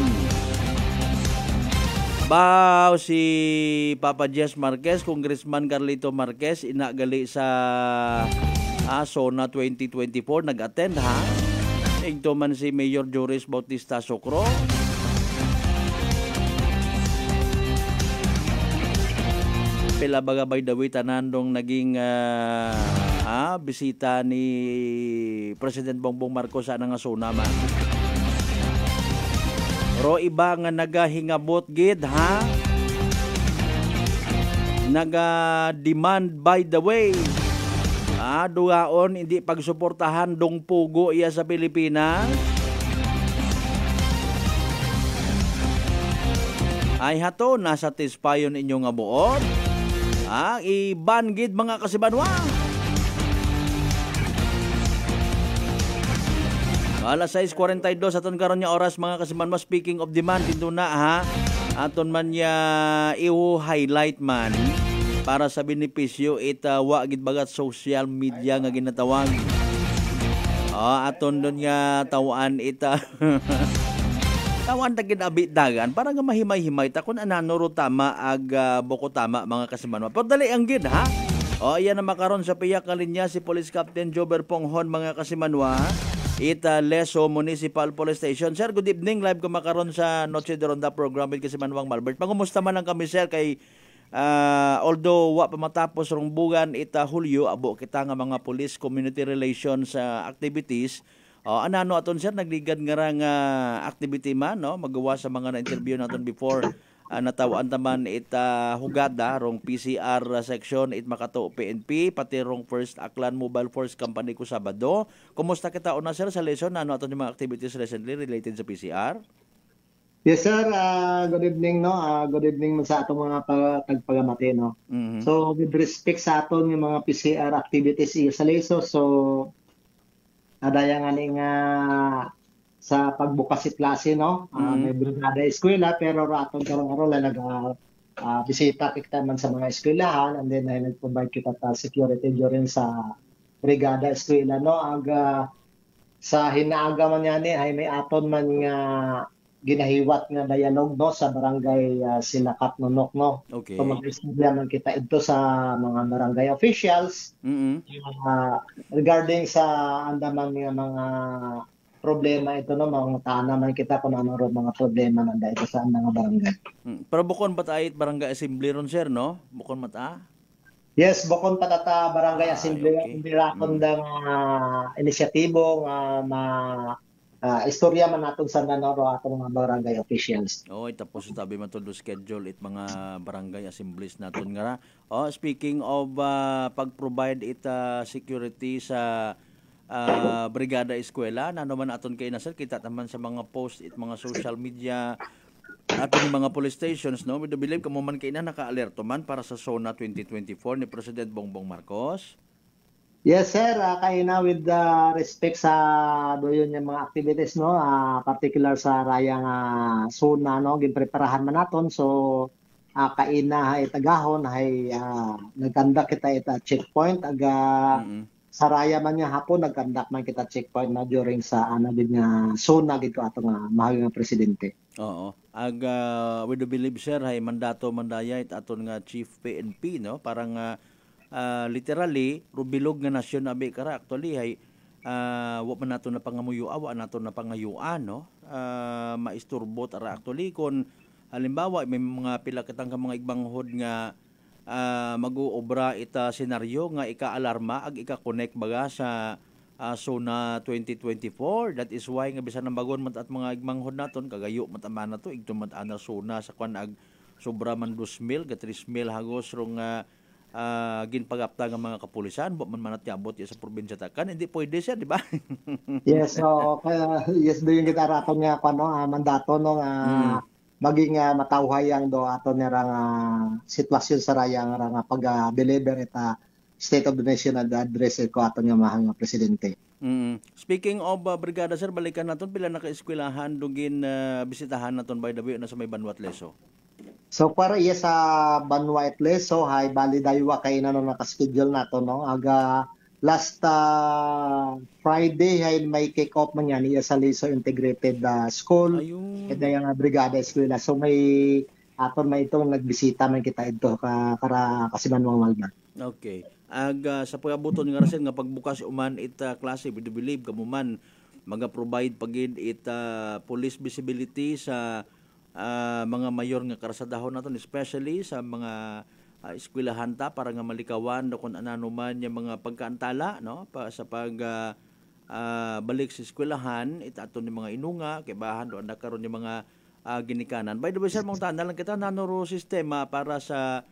Bao si Papa Jess Marquez, Congressman Carlito Marquez, inagali sa SONA 2024, nag-attend ha. Ito man si Mayor Joris Bautista Socro. Pila baga by the way tanandong naging bisita ni President Bongbong Marcos sa nga SONA man. Ro iba nga nagahingabot gid ha. Naga-demand by the way. Dugaon hindi pagsuportahan dong pugo iya sa Pilipinas. Ay hato nasatisfyon inyo nga buot. Iban gid mga kasibanwa. Alas 6:42 aton karon nga oras mga kasimanma. Speaking of demand dito na ha. Aton man ya i-highlight man para sa benepisyo wa gid bagat social media nga ginatawag. Aton don nga tawaan tawan ta ginabidagan para nga mahimay-himay ta kun anano ro tama ag boko tama mga kasimanma. Pero dali ang gid ha. Iyan na makaron sa piyak ka linya si Police Captain Jober Ponghon mga kasimanwa. Leso Municipal Police Station. Sir, good evening. Live ko makaron sa Noche de Ronda program with Kasimanwang Malbert. Pangumusta man lang kami sir kay although wa pa matapos rong bugan Hulyo abo kita nga mga police community relations activities. Anano aton sir nagligad nga ra nga activity man no magawa sa mga na-interview naton before natawaan taman hugada rong PCR section makato PNP pati rong First Aklan Mobile Force Company ko Sabado. Kumusta kita una sir sa lesson ano aton yung mga activities recently related sa PCR? Yes sir, good evening no. Good evening sa atong mga tagpagamati no. Mm-hmm. So with respect sa aton yung mga PCR activities sa leso so adaya nga ning sa pagbukas si klase no. May brigada eskwela pero raton karon-karon bisita kita man sa mga eskwelahan and then nag-provide kita ta security during sa brigada eskwela no. Sa hinaaga man yan ay may aton man nga ginahiwat nga dialogue no sa barangay Silakat Nonok no. Okay. So mag-istorya man kita ito sa mga barangay officials regarding sa andaman nga mga problema ito no, mga tana man kita kung ano ro mga problema nanda ito sa mga barangay. Pero bukon pa tayo barangay assembly ron sir no? Bukon mata? Yes, bukon pa tata barangay assembly hindi rakon dang inisyatibo nga istorya man naton sa nanoro atong mga barangay officials. Tapos tabi man to do schedule it mga barangay assemblies naton nga. Speaking of pag-provide it security sa brigada eskwela, nano man aton kay nasir kita taman sa mga post it mga social media aton mga police stations no. We do believe kamo man kay na naka-alerto man para sa SONA 2024 ni President Bongbong Marcos. Yes sir, kay na with respect sa doyon yung mga activities no, particular sa rayang SONA no, ginpreparahan man naton so kaina hay tagahon hay nagkandak kita ita checkpoint aga sa raya man nga hapon nagkandak man kita checkpoint na during sa din nga SONA dito ato nga mahal nga presidente. Oo. We do believe sir hay mandato mandaya it aton nga chief PNP no, parang literally rubilog nga nasyon abi kara actually hay wa man nato na pangamuyo wa nato na pangayuan no, maisturbo tara actually kon halimbawa may mga pila kitang mga igbanghod nga mag-uobra ita senaryo nga ika-alarma ag ika-connect baga sa SONA 2024. That is why nga bisan ang bagon mat at mga igmanghod naton kagayo mataman na to igtumat ana SONA sa kwan ag sobra man 2,000 ga 3,000 hagos rong ginpagapta nga mga kapulisan wa man manatiyabot sa probinsya takan hindi pwede siya di ba? Yes, so yes do yung kita raton nga kano mandato no nga maging matawhayang do ato nga sitwasyon sa rayang nga pag-deliver ita State of the Nation address ko ato nga mahal nga presidente. Speaking of brigada sir, balikan naton pila na ka-eskwelahan dugin bisitahan naton by the way na sa may Banwat Leso. So para iya sa Banwat Leso hay bali daywa kay na naka-schedule nato no aga last Friday hay may kick-off man yan iya sa Leso Integrated School. Ito yung brigada eskwela. So may aton may itong nagbisita man kita ito para Kasimanwang Malbar. Okay. Sa pagabuton nga rasen nga pagbukas uman ita klase we do believe kamo man maga-provide pagid ita police visibility sa mga mayor nga karasadahon naton especially sa mga eskwelahan ta para nga malikawan do kun anano man yung mga pagkaantala no sa pag balik sa eskwelahan ita aton ni mga inunga kay bahan do anda karon yung mga ginikanan. By the way sir mong tanda lang kita nanoro sistema para sa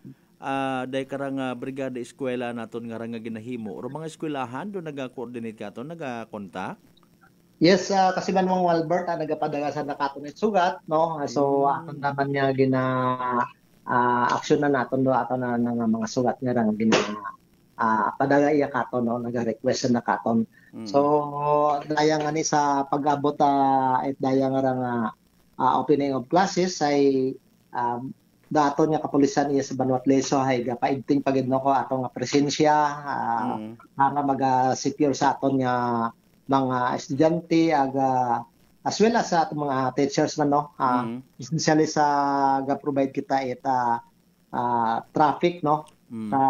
day karang brigada eskwela naton nga nga ginahimo or mga eskwelahan do naga-coordinate kato naga-contact. Yes, kasi Manwang Albert nagapadagasan na katon it sugat no. So aton naman niya gina action na naton do ato na mga sugat nga rang gina padaga iya katon no naga-request na katon. So daya nga ni sa pag-abot it daya nga rang opening of classes ay dato niya kapulisan iya sa Banwat Leso hay gapaigting pagid no ko atong presensya nga mag-secure sa aton nga mga estudyante aga as well as sa atong mga teachers man no especially sa ga-provide kita ita traffic no sa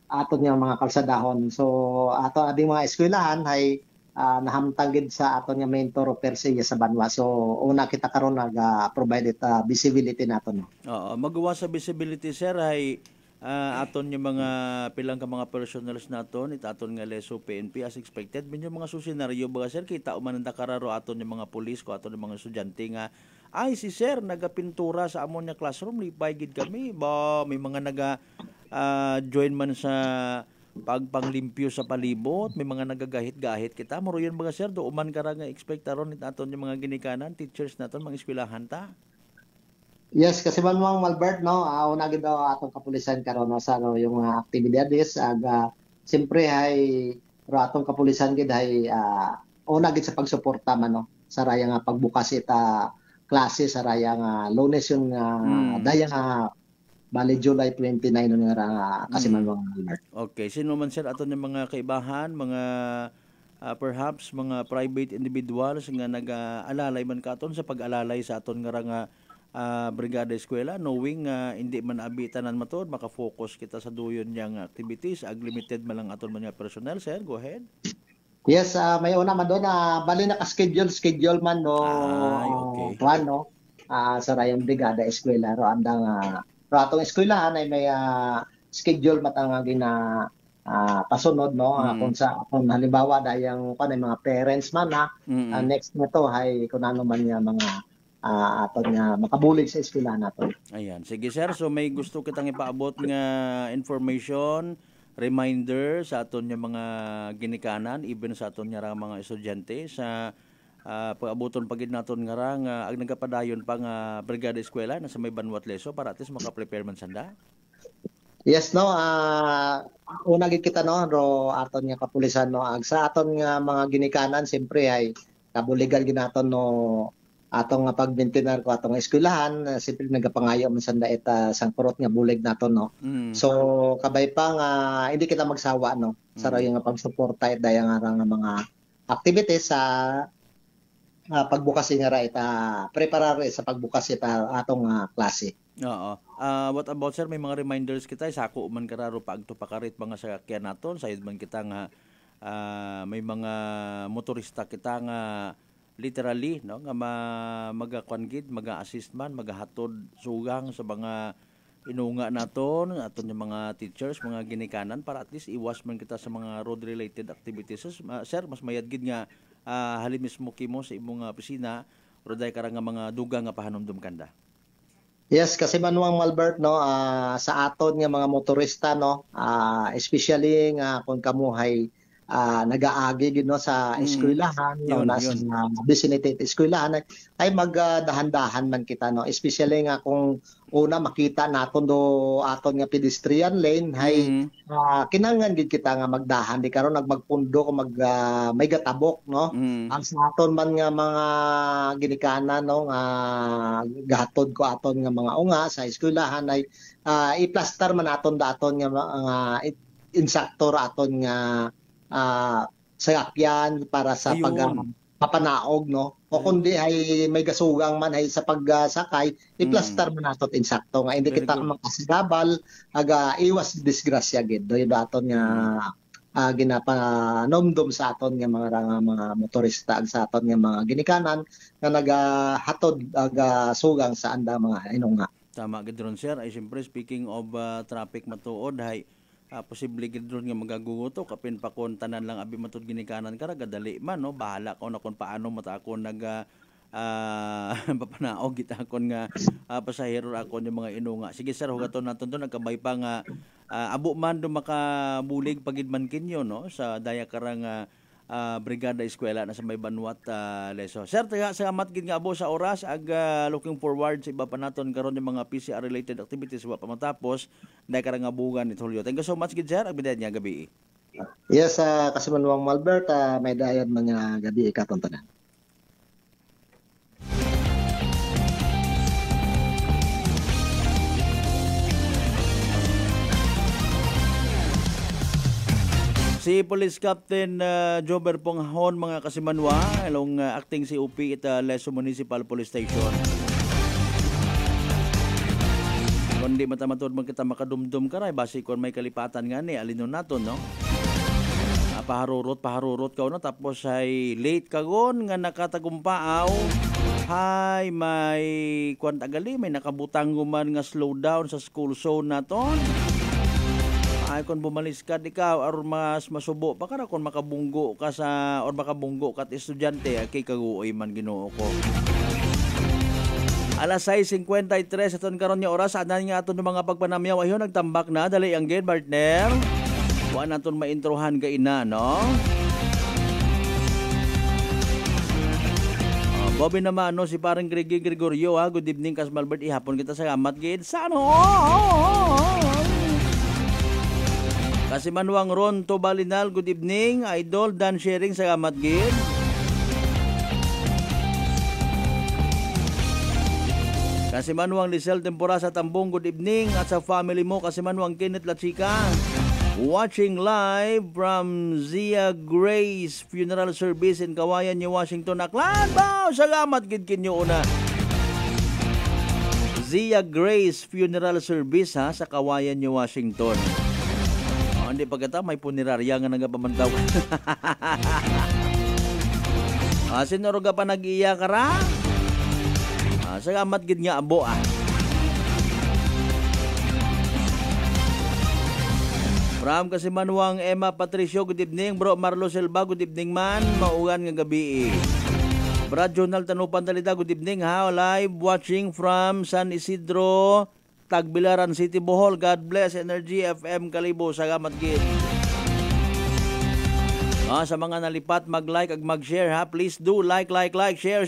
aton nga mga kalsadahon. So ato ading mga eskwelahan hay nahamtang sa aton nga main thoroughfare sa Banwa. So una kita karon naga-provide ita visibility naton. Oo, magawa sa visibility sir ay aton yung mga pilang ka mga personals naton ita aton nga Leso PNP as expected min yung mga susenaryo baga sir kita uman nanda kararo aton yung mga pulis ko aton yung mga estudyante nga ay si sir nagapintura sa amon nga classroom lipay gid kami ba may mga naga join man sa pagpanglimpyo sa palibot may mga nagagahit-gahit kita moro yun baga sir do uman kara nga expect aron aton yung mga ginikanan teachers naton mga eskwelahan ta. Yes, kasi Manwang Albert no una gid daw atong kapulisan karon no sa yung activities aga siyempre hay atong kapulisan gid hay una gid sa pagsuporta man no sa raya nga pagbukas ita klase sa raya nga Lunes yung daya nga bali July 29 nga kasi Manwang Albert. Okay, sino man sir aton yung mga kaibahan mga perhaps mga private individuals nga nag-alalay man katon sa pag-alalay sa aton nga brigada eskwela, knowing hindi man abitanan matod, maka-focus kita sa duyon niyang activities, limited man lang aton mga personnel. Sir, go ahead. Yes, may una man doon, bali na schedule man no. Okay. No? Sa rayong brigada eskwela ro andang atong eskwelahan ay may schedule matangagin na pasunod no kung halimbawa dayang mga parents man next nito ay kung ano man niya mga aton nga makabulig sa eskwelahan nato. Ayan, sige sir, so may gusto kitang ipaabot nga information, reminder sa aton nga mga ginikanan, even sa aton nga mga estudyante sa pag-abuton pagid naton nga ang nagapadayon pa nga brigada eskwela na sa may Banwat Leso para at least maka-prepare man sanda. Yes no, una gid kita no ro aton nga kapulisan no sa aton nga mga ginikanan siyempre ay kabuligan ginaton no atong nga pagmaintenar ko atong eskwelahan siyempre nagapangayo man sanda eta sangkurot nga bulig naton no. So kabay pa nga hindi kita magsawa no sa rayo nga pagsuporta dayang nga mga activities sa pagbukas nga ra ita preparare sa pagbukas ita atong klase. Oo. What about sir, may mga reminders kita sako man kararo pagto pakarit mga sakyan naton sayod man kita nga may mga motorista kita nga literally no nga magakwangid, maga-assist man, magahatod sugang sa mga inunga naton aton yung mga teachers, mga ginikanan para at least iwas man kita sa mga road related activities. Sir, mas mayad gid nga halin mismo kimo sa imong opisina roday karang nga mga dugang nga pahanumdum kanda. Yes, kasi Manuang Malbert no sa aton nga mga motorista no especially nga kung kamuhay nag-aagi no sa eskwelahan no nasa vicinity eskwelahan ay magdahan-dahan man kita no especially nga kung una makita naton do aton nga pedestrian lane hay kinahanglan gid kita nga magdahan di karon magpundo kung may gatabok no ang sa aton man nga mga ginikanan no nga gahatod ko aton nga mga unga sa eskwelahan ay i-plaster man aton daton nga mga insaktor aton nga sakyan para sa pagpapanaog no o kundi ay may gasugang man ay sa pagsakay i-plaster man natot insakto nga hindi kita makasigabal iwas disgrasya gid do aton nga ginapanomdom sa aton nga mga motorista sa aton nga mga ginikanan nga nagahatod sugang sa anda mga inunga. Tama gid ron sir, ay siyempre speaking of traffic matuod hay posible gid ron nga magaguto kapin pa kon tanan lang abi matud ginikanan kara gadali man no bahala ko na kon paano mata ako papanaog kita kon nga pasahero akon yung mga inunga. Sige sir, hugaton naton to nagkabay pa nga abo man do makabulig pagid man kinyo no sa daya karang brigada eskwela na sa may Banwat Leso. Sir, taga salamat gid nga abo sa oras looking forward sa iba pa naton karon yung mga PCR related activities wa pa matapos dahil karang abugan ni Tulio. Thank you so much gid sir, agbidan niya gabi. Yes, kasi Manuang Malbert may dayon man nga gabi katon tanan. Si Police Captain Jober Ponghon mga kasimanwa along acting COP ita Leso Municipal Police Station. Kung di matamatod man kita makadumdum karay basi kung may kalipatan nga ni alinon naton no. Paharurot ka no tapos ay late kagon nga nakatagumpaaw. Hay may kwantagali may nakabutang guman nga slow down sa school zone naton. Ay kung bumalis ka ikaw aron mas masubo pa kara kung makabunggo ka sa or makabunggo ka at estudyante kay kaguoy man Ginoo ko. Alas 6:53 aton karon nga oras anan nga aton mga pagpanamyaw ayon nagtambak na dali ang gid partner. Wa naton maintrohan ka ina no. Bobby naman no si parang Gregorio good evening Kas Malbert ihapon kita sa amat gid sa ano. Kasi Manuang Ron Tobalinal, good evening. Idol Dan Sharing sa Amat Gid. Kasi Manuang Lisel Tempora sa Tambong, good evening. At sa family mo, kasi Manuang Kenneth Latsika. Watching live from Zia Grace Funeral Service in Kawayan, New Washington, Aklan. Bao, salamat gid kinyo una. Zia Grace Funeral Service ha, sa Kawayan, New Washington. Hindi pagkata, may punerarya nga nagapamantaw. Sinuro ka pa nag-iya ka ra? Salamat gid nga abo From Kasimanwang, Emma Patricio, good evening. Bro Marlo Silva, good evening man. Maugan nga gabi. Brad Jonal Tanupan Talita, good evening ha. Live watching from San Isidro, Tagbilaran City, Bohol. God bless. Energy FM Kalibo. Salamat gid. Sa mga nalipat, mag-like ag mag-share ha. Please do like, share.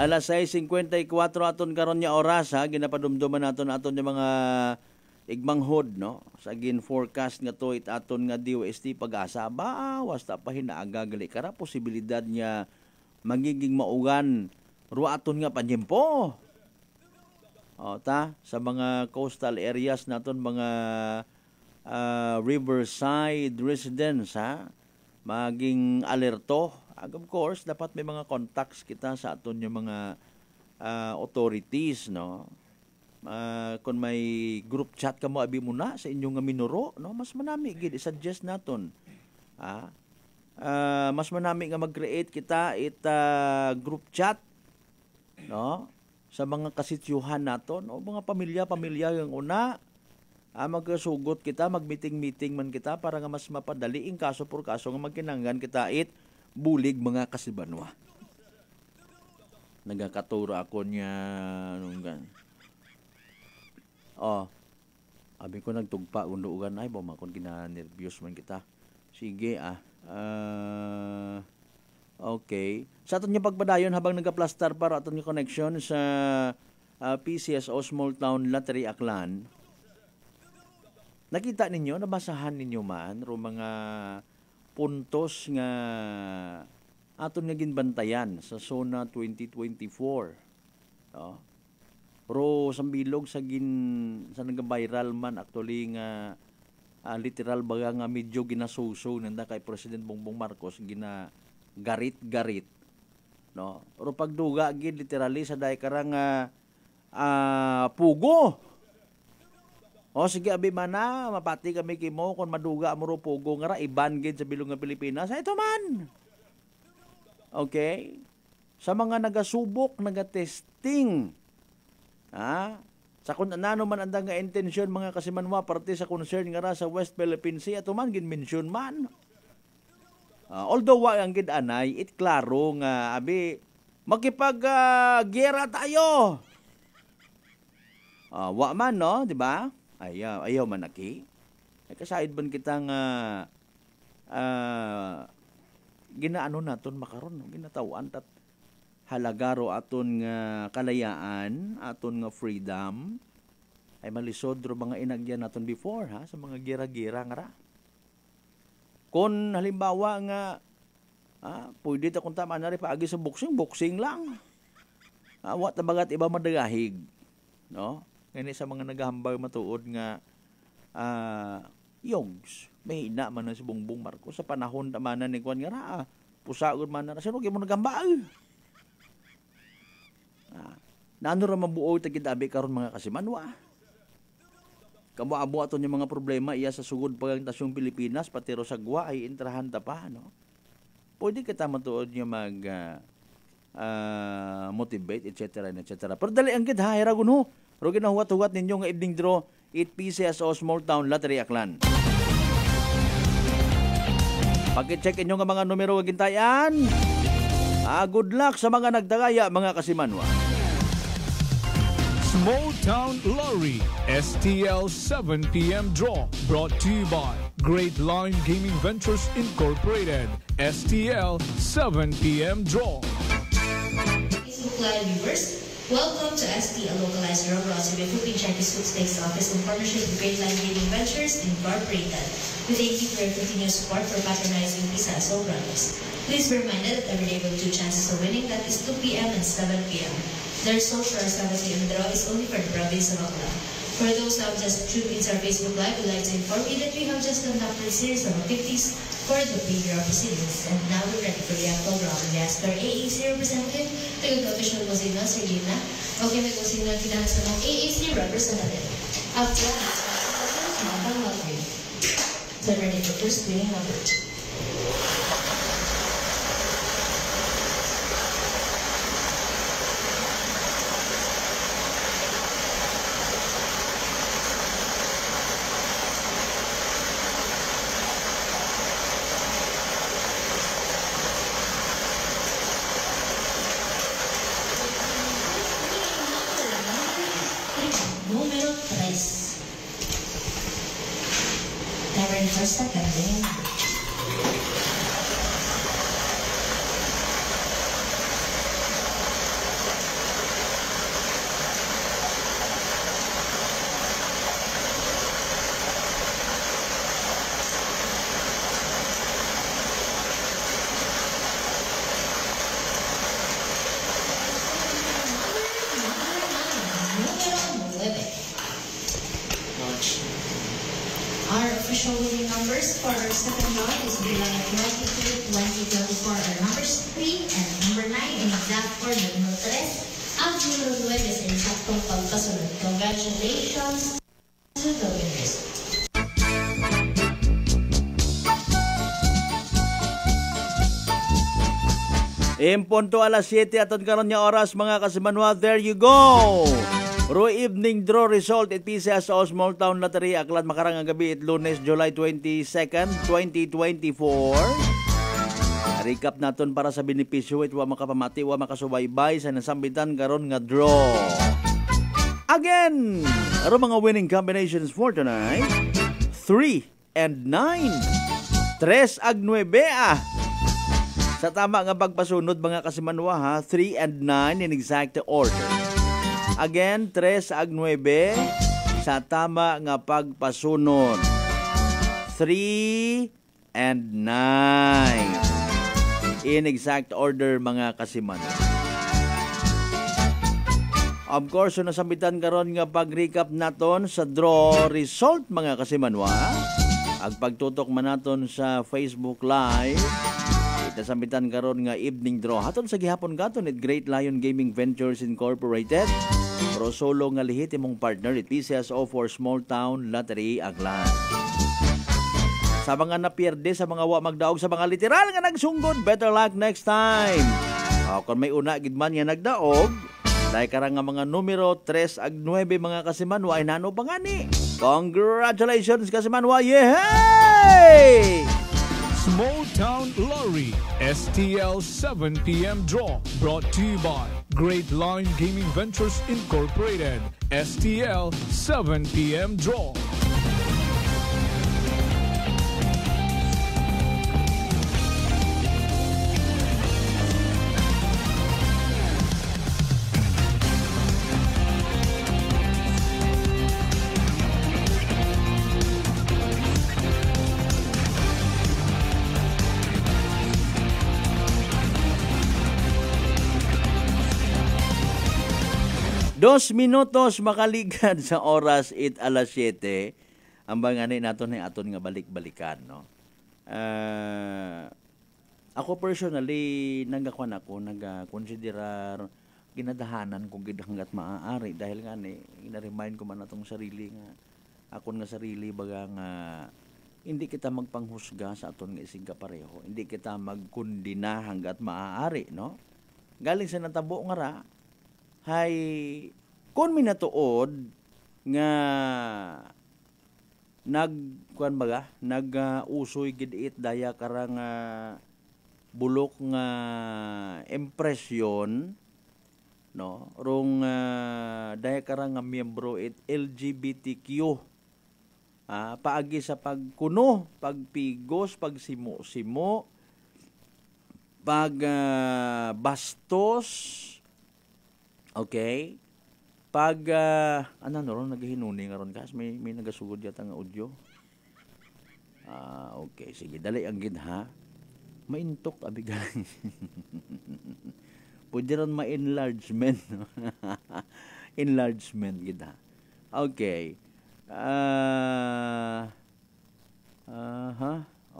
Alas 6:54 aton karon nya oras ha, ginapadumduman naton yung mga igmanghod no. Sa gin forecast nga to aton nga DOST Pag-asa bawas ta pa hinaagali kara posibilidad niya magiging maugan ruwa aton nga panyempo. Sa mga coastal areas naton mga riverside residents ha, maging alerto. Of course, dapat may mga contacts kita sa aton yung mga authorities, no? Kung may group chat ka mo, abi mo na sa inyong nga minuro, no? Mas manami, gid, i-suggest naton. Mas manami nga mag-create kita group chat, no? Sa mga kasityuhan naton, o mga pamilya yung una, magsugot kita, mag-meeting man kita para nga mas mapadali ang kaso por kaso nga magkinanggan kita bulig mga kasibanwa. Nagakaturo ako niya abi ko nagtugpa undugan ay bumakon kina-nervyos man kita. Sige okay. Sa aton niya pagpadayon habang nagaplastar para aton niya connection sa PCSO Small Town Lottery Aklan. Nakita ninyo, nabasahan ninyo man ro mga puntos nga aton nga ginbantayan sa SONA 2024. Pero sambilog sa nag-viral man actually nga literal baga nga medyo ginasuso nanda kay President Bongbong Marcos garit-garit. No? Pero pagduga gid literally sa day karang pugo. Sige abi mana mapati kami kimo kung maduga mo ro pugo nga ra iban gid sa bilog nga Pilipinas. Ito man. Okay? Sa mga nagasubok, nagatesting. Sa kung ano man andang nga intensyon mga kasimanwa parte sa concern nga ra sa West Philippine Sea ato man gid mention man. Although wa ang gid anay, it klaro nga abi makipag giyera tayo. Wa man no, di ba? Ayaw manaki. Kasaid ban kita nga ginaano naton makaron, ginatawan tat halagaro aton nga kalayaan, aton nga freedom ay malisod ro mga inagyan naton before ha sa mga gira-gira nga ra. Kon halimbawa nga pwede ta kung tama na rin paagi sa boxing lang. Wa ta bagat iba madagahig, no? Ngani sa mga naghambag matuod nga yogs mahina man na si Bongbong Marcos sa panahon tamanan ni kuan nga ra pusagon man na sino gyud mo nagambal. Nano ra mabuo tagid abi karon mga kasimanwa. Kamo-abo aton yung mga problema iya sa sugod pagtasyong Pilipinas pati ro sagwa ay intrahan ta pa no. Pwede kita matuod nga mag motivate etc. Pero dali ang gid ha hiragon ho. Pero ginahuwat-huwat ninyo nga evening draw 8 PCSO Small Town Lottery Aklan. Pag-check inyo nga mga numero nga gintayan. Good luck sa mga nagdagaya mga kasimanwa. Small Town Lottery STL 7 p.m. draw brought to you by Great Line Gaming Ventures Incorporated. STL 7 p.m. draw. Live viewers, welcome to ST, a localized draw brought to you by Philippine Chinese Sweepstakes Office in partnership with Great Line Gaming Ventures Incorporated. We thank you for your continuous support for patronizing PCSO runners. Please be reminded that every day we have 2 chances of winning, that is 2 p.m. and 7 p.m. The result for our 7 p.m. draw is only for the province of Aklan. For those who have just tuned into our Facebook Live, we'd like to inform you that we have just conducted a series of activities for the pre-draw proceedings. And now we're ready for the actual draw. We ask our AAC representative to go to official consignment, Sir Gina. Okay, may consignment kinahas sa mga AAC representative. After that, Mabang Lottery. So ready for first winning number. Número 3. Never first second winning. Our official winning numbers for our second round is Bilang 22, 2024 are numbers 3 and number 9 in exact order. Numero 3, ang numero 9 sa insaktong pagkasunod. Congratulations to the winners. Impunto alas 7 aton karon nga oras mga kasimanwa. There you go. Ro evening draw result it PCS sa Small Town Lottery aklat makarang ang gabi it Lunes July 22nd, 2024. Recap naton para sa benepisyo it wa makapamati wa makasubaybay sa nasambitan karon nga draw. Again, aro mga winning combinations for tonight. 3 and 9. 3 ag 9 Sa tama nga pagpasunod mga kasimanwa ha, 3 and 9 in exact order. Again, 3 ag 9 sa tama nga pagpasunod. 3 and 9 in exact order mga kasimanwa. Of course, so nasambitan karon nga pag-recap naton sa draw result mga kasimanwa. Ag pagtutok man naton sa Facebook Live. Nasambitan karon nga evening draw haton sa gihapon katon at Great Lion Gaming Ventures Incorporated. Pro solo nga lehitimong partner it PCSO for Small Town Lottery Aklan. Sa mga napierde, sa mga wa magdaog, sa mga literal nga nagsunggod, better luck next time. Kung may una gidman nga nagdaog, dahil karang nga mga numero 3 ag 9 mga kasimanwa ay nano pa nga ni. Congratulations kasimanwa! Yehey! Small Town Lottery STL 7 p.m. draw brought to you by Great Lion Gaming Ventures Incorporated. STL 7 p.m. draw. Dos minutos makaligad sa oras it alas 7. Ang bangani naton ay aton nga balik-balikan, no? Ako personally nag-considerar ginadahanan kung gid hangga't maaari dahil nga ni ina-remind ko man atong sarili nga akon nga sarili baga nga hindi kita magpanghusga sa aton nga isig kapareho. Hindi kita magkundina hangga't maaari, no? Galing sa natabo nga ra hay kun minatuod nga nag-usoy gid it daya karang bulok nga impresyon, no, rong daya karang nga miyembro it LGBTQ paagi sa pagkuno, pagpigos, pagsimo-simo, bastos. Okay? Pag, naghihinuni nga ron kas? May nagasugod yata nga audio. Okay, sige. Dali ang gid ha. Maintok, abigaling. Pwede ron ma-enlargement. No? Enlargement gid ha. Okay.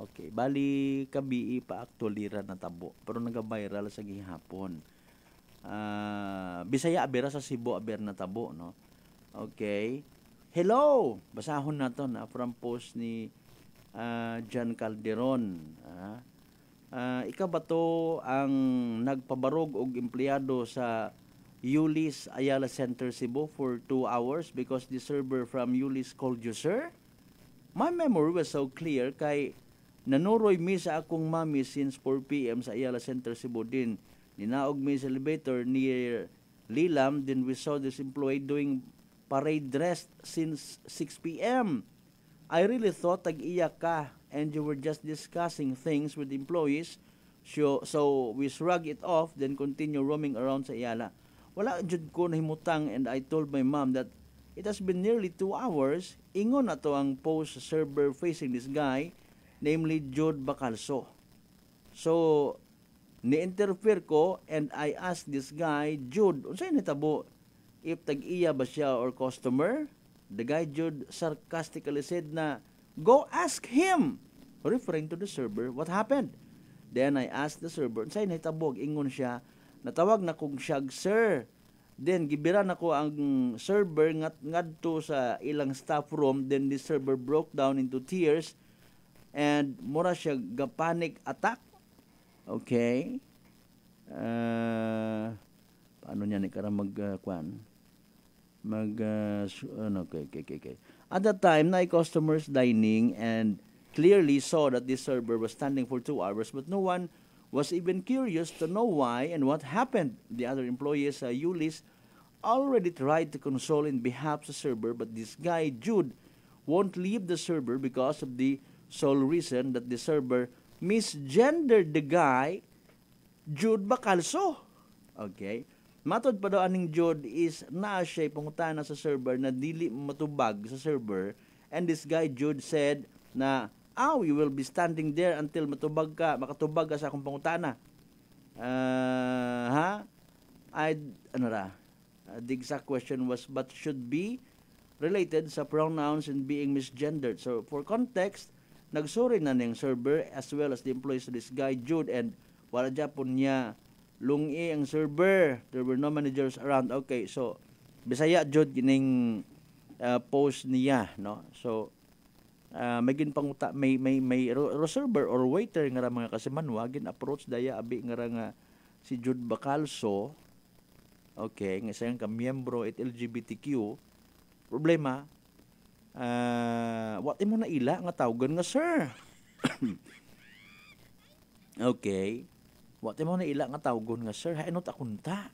Okay. Bali, kabi pa aktualira na tabo. Pero nag-viral sa gihapon. Bisaya abera sa Cebu aber na tabo, no? Okay. Hello! Basahon na to na from post ni John Calderon. Ikaw ba to ang nagpabarog og empleyado sa Yulis Ayala Center Cebu for 2 hours because the server from Yulis called you, sir? My memory was so clear kay nanuroy mi sa akong mami since 4 p.m. sa Ayala Center Cebu din. Ninaog mi sa elevator near Lilam, then we saw this employee doing parade dressed since 6 p.m. I really thought tag-iyak ka and you were just discussing things with employees. So we shrug it off, then continue roaming around sa Ayala. Wala jud ko nahimutang and I told my mom that it has been nearly 2 hours. Ingon na to ang post server facing this guy, namely Jude Bacalso. So, ni-interfere ko and I asked this guy, Jude, unsay nitabo? If tag-iya ba siya or customer? The guy Jude sarcastically said na, go ask him! Referring to the server, what happened? Then I asked the server, unsay nitabo? Ingon siya, natawag na kong siyag, sir. Then gibiran ako ang server ngadto sa ilang staff room. Then the server broke down into tears and mura siya panic attack. Okay. Paano niya ni karang okay. At that time, na customers dining and clearly saw that this server was standing for 2 hours, but no one was even curious to know why and what happened. The other employees, Yulis, already tried to console in behalf of the server, but this guy, Jude, won't leave the server because of the sole reason that the server misgendered the guy, Jude Bacalso. Okay? Matod pa daw aning Jude is naa siya pangutana sa server na dili matubag sa server, and this guy Jude said na, you will be standing there until makatubag ka sa akong pangutana. The exact question was, but should be related sa pronouns and being misgendered. So, for context, nagsuri na ng server as well as the employees of this guy, Jude, and wala Japon niya lungi ang server. There were no managers around. Okay, so, Bisaya, Jude, gining post niya, no? So, may ginpanguta, may server or waiter nga mga kasimanwa, gin-approach daya abi nga si Jude Bacalso. Okay, nga sayang ka miyembro at LGBTQ. Problema, what mo na ila nga tawgan nga sir? Okay, what mo na ila nga tawgon nga sir? Hainot akunta.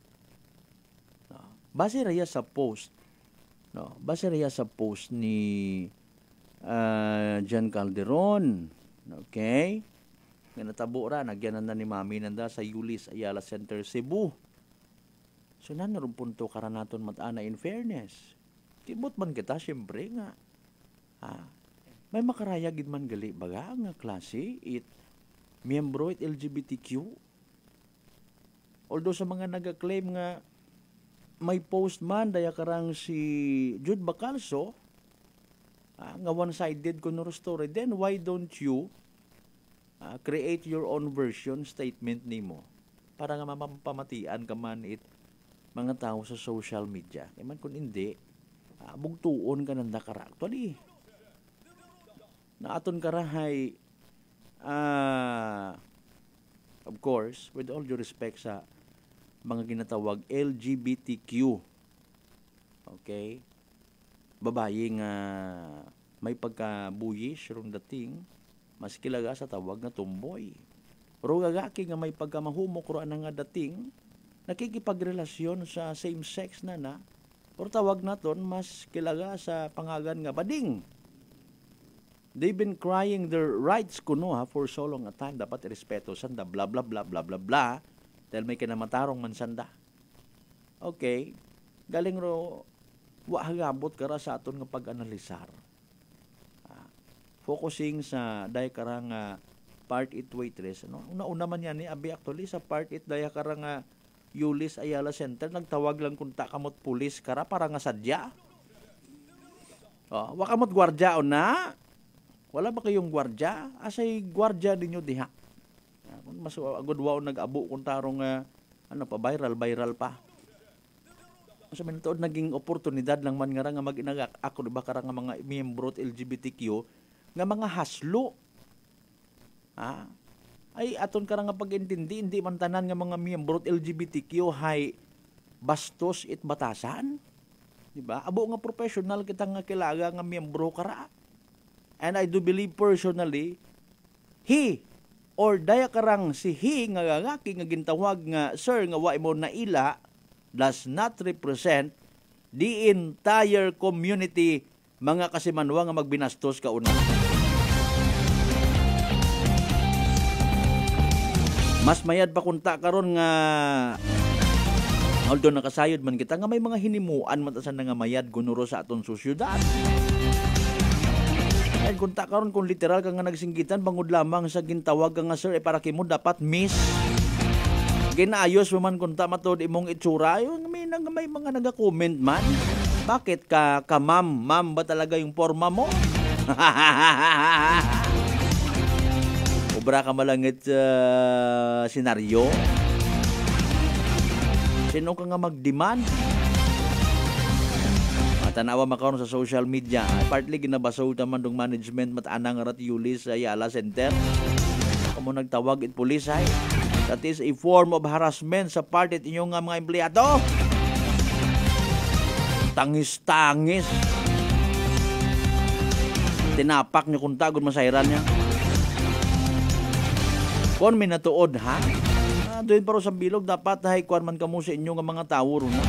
No. Base raya sa post. No, base raya sa post ni John Calderon. Okay? Nga natabo ra nagyanan na ni Mami nanda sa Yulis Ayala Center Cebu. So nanarong punto karanaton matana in fairness. Tibot man kita syempre nga. May makaraya gid man gali baga nga klase it miyembro it LGBTQ. Although sa mga nagaklaim nga may post man daya karang si Jude Bacalso nga one-sided kuno story, then why don't you create your own version statement nimo para nga mapamatian ka man it mga tao sa social media. Kaya man kung hindi, bugtuon ka nanda kara. Actually, na aton karahay of course, with all due respect sa mga ginatawag LGBTQ. Okay? Babae nga may pagkabuyish rong dating, mas kilaga sa tawag na tomboy. Pero gagaki nga may pagkamahumok ro nga dating, nakikipagrelasyon sa same sex na, pero tawag naton mas kilaga sa pangagan nga bading. They've been crying their rights kuno for so long a time. Dapat irespeto sanda, bla bla bla bla bla bla. Dahil may kinamatarong man sanda. Okay. Galing ro, wahagabot kara sa aton nga pag-analisar. Focusing sa daya karang part 8 waitress. Ano? Una-una man yan abi actually sa part 8 daya karang Yulis Ayala Center. Nagtawag lang kung takamot pulis kara para nga sadya. Wakamot gwardya o na. Wala ba kayong gwardya? Asay gwardya ninyo diha. Mas agudwa o nag-abo kung tarong viral pa. Sa minatood naging oportunidad lang man nga mag-inagak ako diba karang nga mga miyembro LGBTQ nga mga haslo. Ay aton karang nga pag-intindi hindi man tanan nga mga miyembro LGBTQ hay bastos it batasan. Diba? Abo nga professional kita nga kilaga nga miyembro kara. And I do believe personally, he or daya karang si he nga gagaki nga gintawag nga sir nga wa mo na ila does not represent the entire community mga kasimanwa nga magbinastos kauna. Mas mayad pa kunta karon nga although nakasayod man kita nga may mga hinimuan matasan nga mayad gunuro sa aton sosyudad. Ay kunta karon kung literal ka nga nagsinggitan bangod lamang sa gintawag ka nga sir para kimo dapat miss. Ginaayos mo man kunta matod imong itsura yung may mga naga-comment man. Bakit ka ma'am? Ma'am ba talaga yung forma mo? Obra ka malangit senaryo. Sino ka nga mag-demand? Tanawa makaroon sa social media. Partly ginabasaw naman ng management matanang rat Yulis sa Ayala Center. Kamo nagtawag it police ay. That is a form of harassment sa part it inyong mga empleyado. Tangis-tangis. Tinapak niyo kung tagod masairan niya. Kung minatuod ha? Doon paro sa bilog dapat hay kuan man kamo sa inyong mga tao ron na.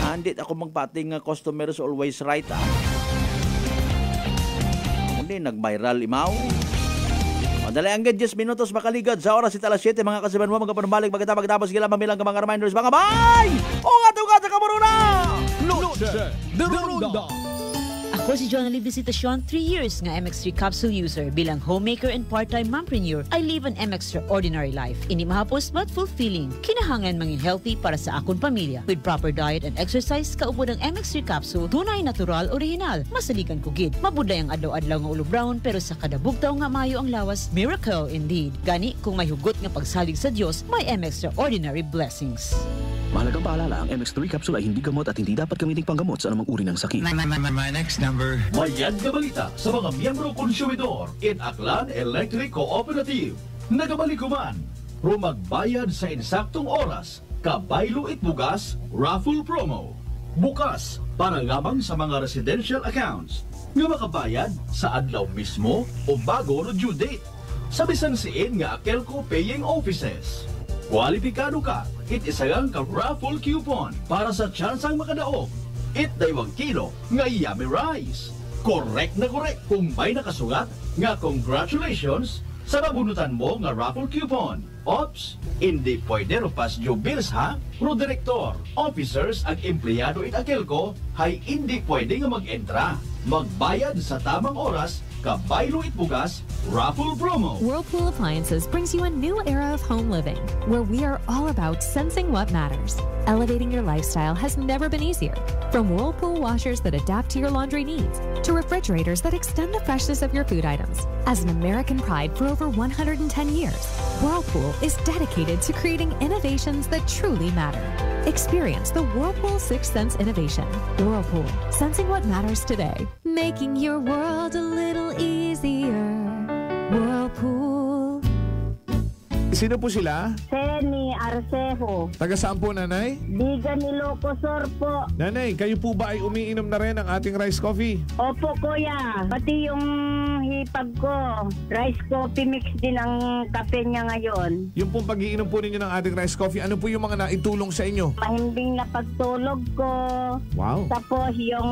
Hindi ako magpating customers always right. Hindi, nag-viral imaw. Madali ang 10 minutos makaligad sa oras italas 7 mga kasiban mo mga panumalik pagkatapos sila mamilang ka mga reminders mga bay! Ugat-ugat sa kamuruna! Noche de Ronda! Ako si Jonalie Visitacion, 3 years nga MX3 capsule user. Bilang homemaker and part-time mompreneur, I live an extraordinary life. Ini mahapos but fulfilling. Kinahangan mangin healthy para sa akong pamilya. With proper diet and exercise, kaupod ang MX3 capsule, tunay, natural, original. Masaligan kugid. Mabudlay ang adlaw-adlaw nga ulo brown, pero sa kada bugtaw nga mayo ang lawas, miracle indeed. Gani, kung may hugot nga pagsalig sa Diyos, may extraordinary blessings. Mahalagang paalala, ang MX3 capsule ay hindi gamot at hindi dapat gamiting panggamot sa anumang uri ng sakit. My next number. Mayad nga balita sa mga miyembro konsumidor in Aklan Electric Cooperative. Nagabalikuman, rumagbayad sa insaktong oras, kabaylo itbugas, raffle promo. Bukas, para lamang sa mga residential accounts, nga makabayad sa adlaw mismo o bago no due date. Sa bisan siin nga Akelco Paying Offices. Kwalipikado ka, itisagang ka raffle coupon para sa tsansang makadaog. It daywang kilo nga yummy rice. Correct na correct kung may nakasugat nga congratulations sa nabunutan mo nga raffle coupon. Ops, hindi pwede pas due bills ha? Pro director, officers ag empleyado it Akelco hay hindi pwede nga mag-entra. Magbayad sa tamang oras, kabaylo itbugas, raffle promo. Whirlpool Appliances brings you a new era of home living, where we are all about sensing what matters. Elevating your lifestyle has never been easier. From Whirlpool washers that adapt to your laundry needs, to refrigerators that extend the freshness of your food items. As an American pride for over 110 years, Whirlpool is dedicated to creating innovations that truly matter. Experience the Whirlpool Sixth Sense innovation. Whirlpool, sensing what matters today. Making your world a little easier. Whirlpool. Sino po sila? Seni Arcejo. Taga saan po, nanay? Bigan Ilocosur po. Nanay, kayo po ba ay umiinom na rin ng ating rice coffee? Opo, kuya. Pati yung hipag ko, rice coffee mix din ang kape niya ngayon. Yung pong pag-iinom po ninyo ng ating rice coffee, ano po yung mga naitulong sa inyo? Mahimbing na pagtulog ko. Wow. Tapos yung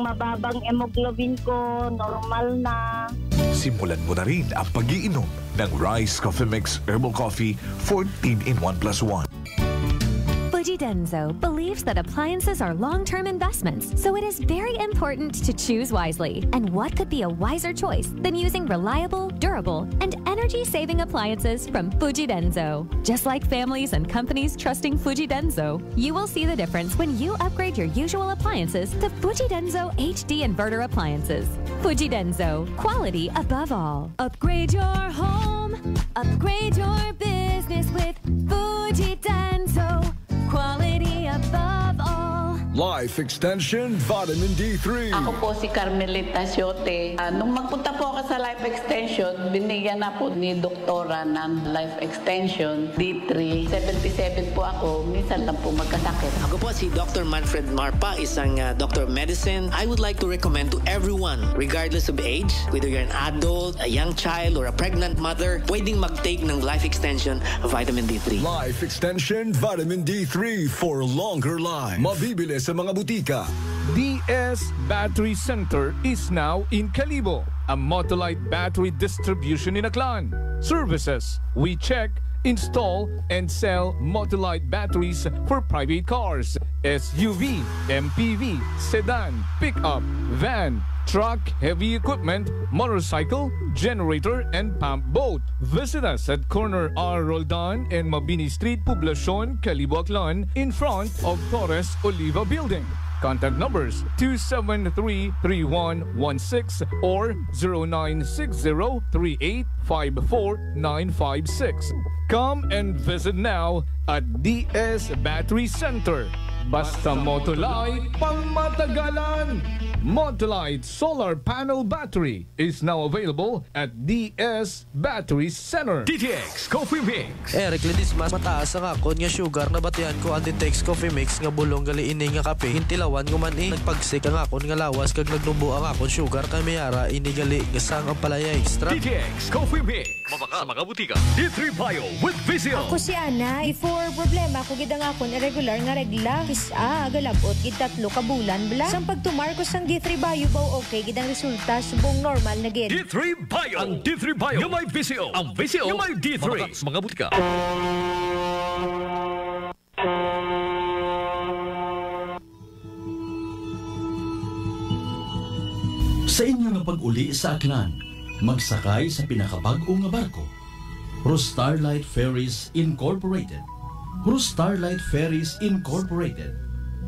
mababang hemoglobin ko, normal na. Simulan mo na rin ang pag-iinom ng Rice Coffee Mix Herbal Coffee 14 in 1+1. But Fuji Denso believes that appliances are long-term investments, so it is very important to choose wisely. And what could be a wiser choice than using reliable, durable, and energy-saving appliances from Fuji Denso? Just like families and companies trusting Fuji Denso, you will see the difference when you upgrade your usual appliances to Fuji Denso HD inverter appliances. Fuji Denso, quality above all. Upgrade your home, upgrade your business with Fuji Denso, quality above all. Life Extension Vitamin D3. Ako po si Carmelita Siote. Nung magpunta po ako sa Life Extension, binigyan na po ni Doktora ng Life Extension D3. 77 po ako, minsan lang po magkasakit. Ako po si Dr. Manfred Marpa, isang Doctor of Medicine. I would like to recommend to everyone, regardless of age, whether you're an adult, a young child, or a pregnant mother, pwedeng mag-take ng Life Extension Vitamin D3. Life Extension Vitamin D3 for longer life. Mabibili sa mga butika. DS Battery Center is now in Calibo, a Motolite battery distribution in Aklan. Services: we check, install, and sell Motolite batteries for private cars, SUV, MPV, sedan, pickup, van, truck, heavy equipment, motorcycle, generator, and pump boat. Visit us at corner R. Roldan and Mabini Street, Poblacion, Calibo, Aklan, in front of Torres Oliva Building. Contact numbers 273-3116 or 0960-3854-956. Come and visit now at DS Battery Center. Basta Motolite, pangmatagalan! Motolite Solar Panel Battery is now available at DS Battery Center. DTX Coffee Mix. Eric Ledismas, mataas ang akon nga sugar na batian ko ang DTX Coffee Mix nga bulong gali ini nga kape. Hintilawan ko man nagpagsik ang akon nga lawas kag nagnubo ang akon sugar kay mayara ini gali nga sang ang palaya extra. DTX Coffee Mix. Mabaka sa mga butika. D3 Bio with Vizio. Ako si Ana, before problema ko gid ang akon irregular nga regla. Kisa galabot gid 3 ka bulan bla. Sang pagtumar ko sang D3 Bio baw okay gid ang resulta subong normal na gid. D3 Bio. Ang D3 Bio. Yung may Vizio. Ang Vizio. Yung may D3. Mabaka sa mga butika. Sa inyo nga pag-uli sa Aklan, magsakay sa pinakabag-o nga barko. Starlight Ferries Incorporated. Starlight Ferries Incorporated.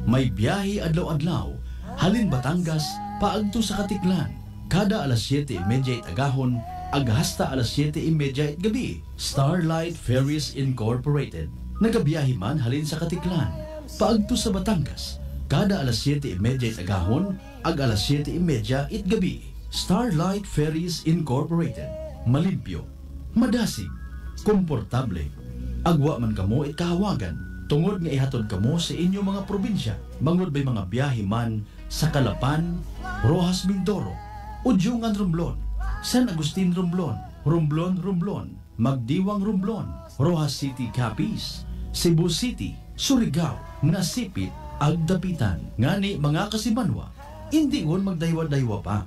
May biyahe adlaw-adlaw, halin Batangas, paagto sa Katiklan. Kada alas 7:30 agahon, aghasta alas 7:30 gabi. Starlight Ferries Incorporated. Nagabiyahe man halin sa Katiklan, paagto sa Batangas. Kada alas 7:30 agahon, ag alas 7:30 gabi. Starlight Ferries Incorporated. Malimpyo, madasig, komportable. Agwa man kamo kahawagan, tungod nga ihatod kamo sa inyong mga probinsya. Mangod bay mga biyahe man sa Calapan, Rojas Mindoro, Udyungan Romblon, San Agustin Romblon, Romblon, Magdiwang Romblon, Rojas City Capiz, Cebu City, Surigao, Nasipit, Agdapitan. Ngani mga kasimanwa, hindi ngon magdaywa-daywa pa.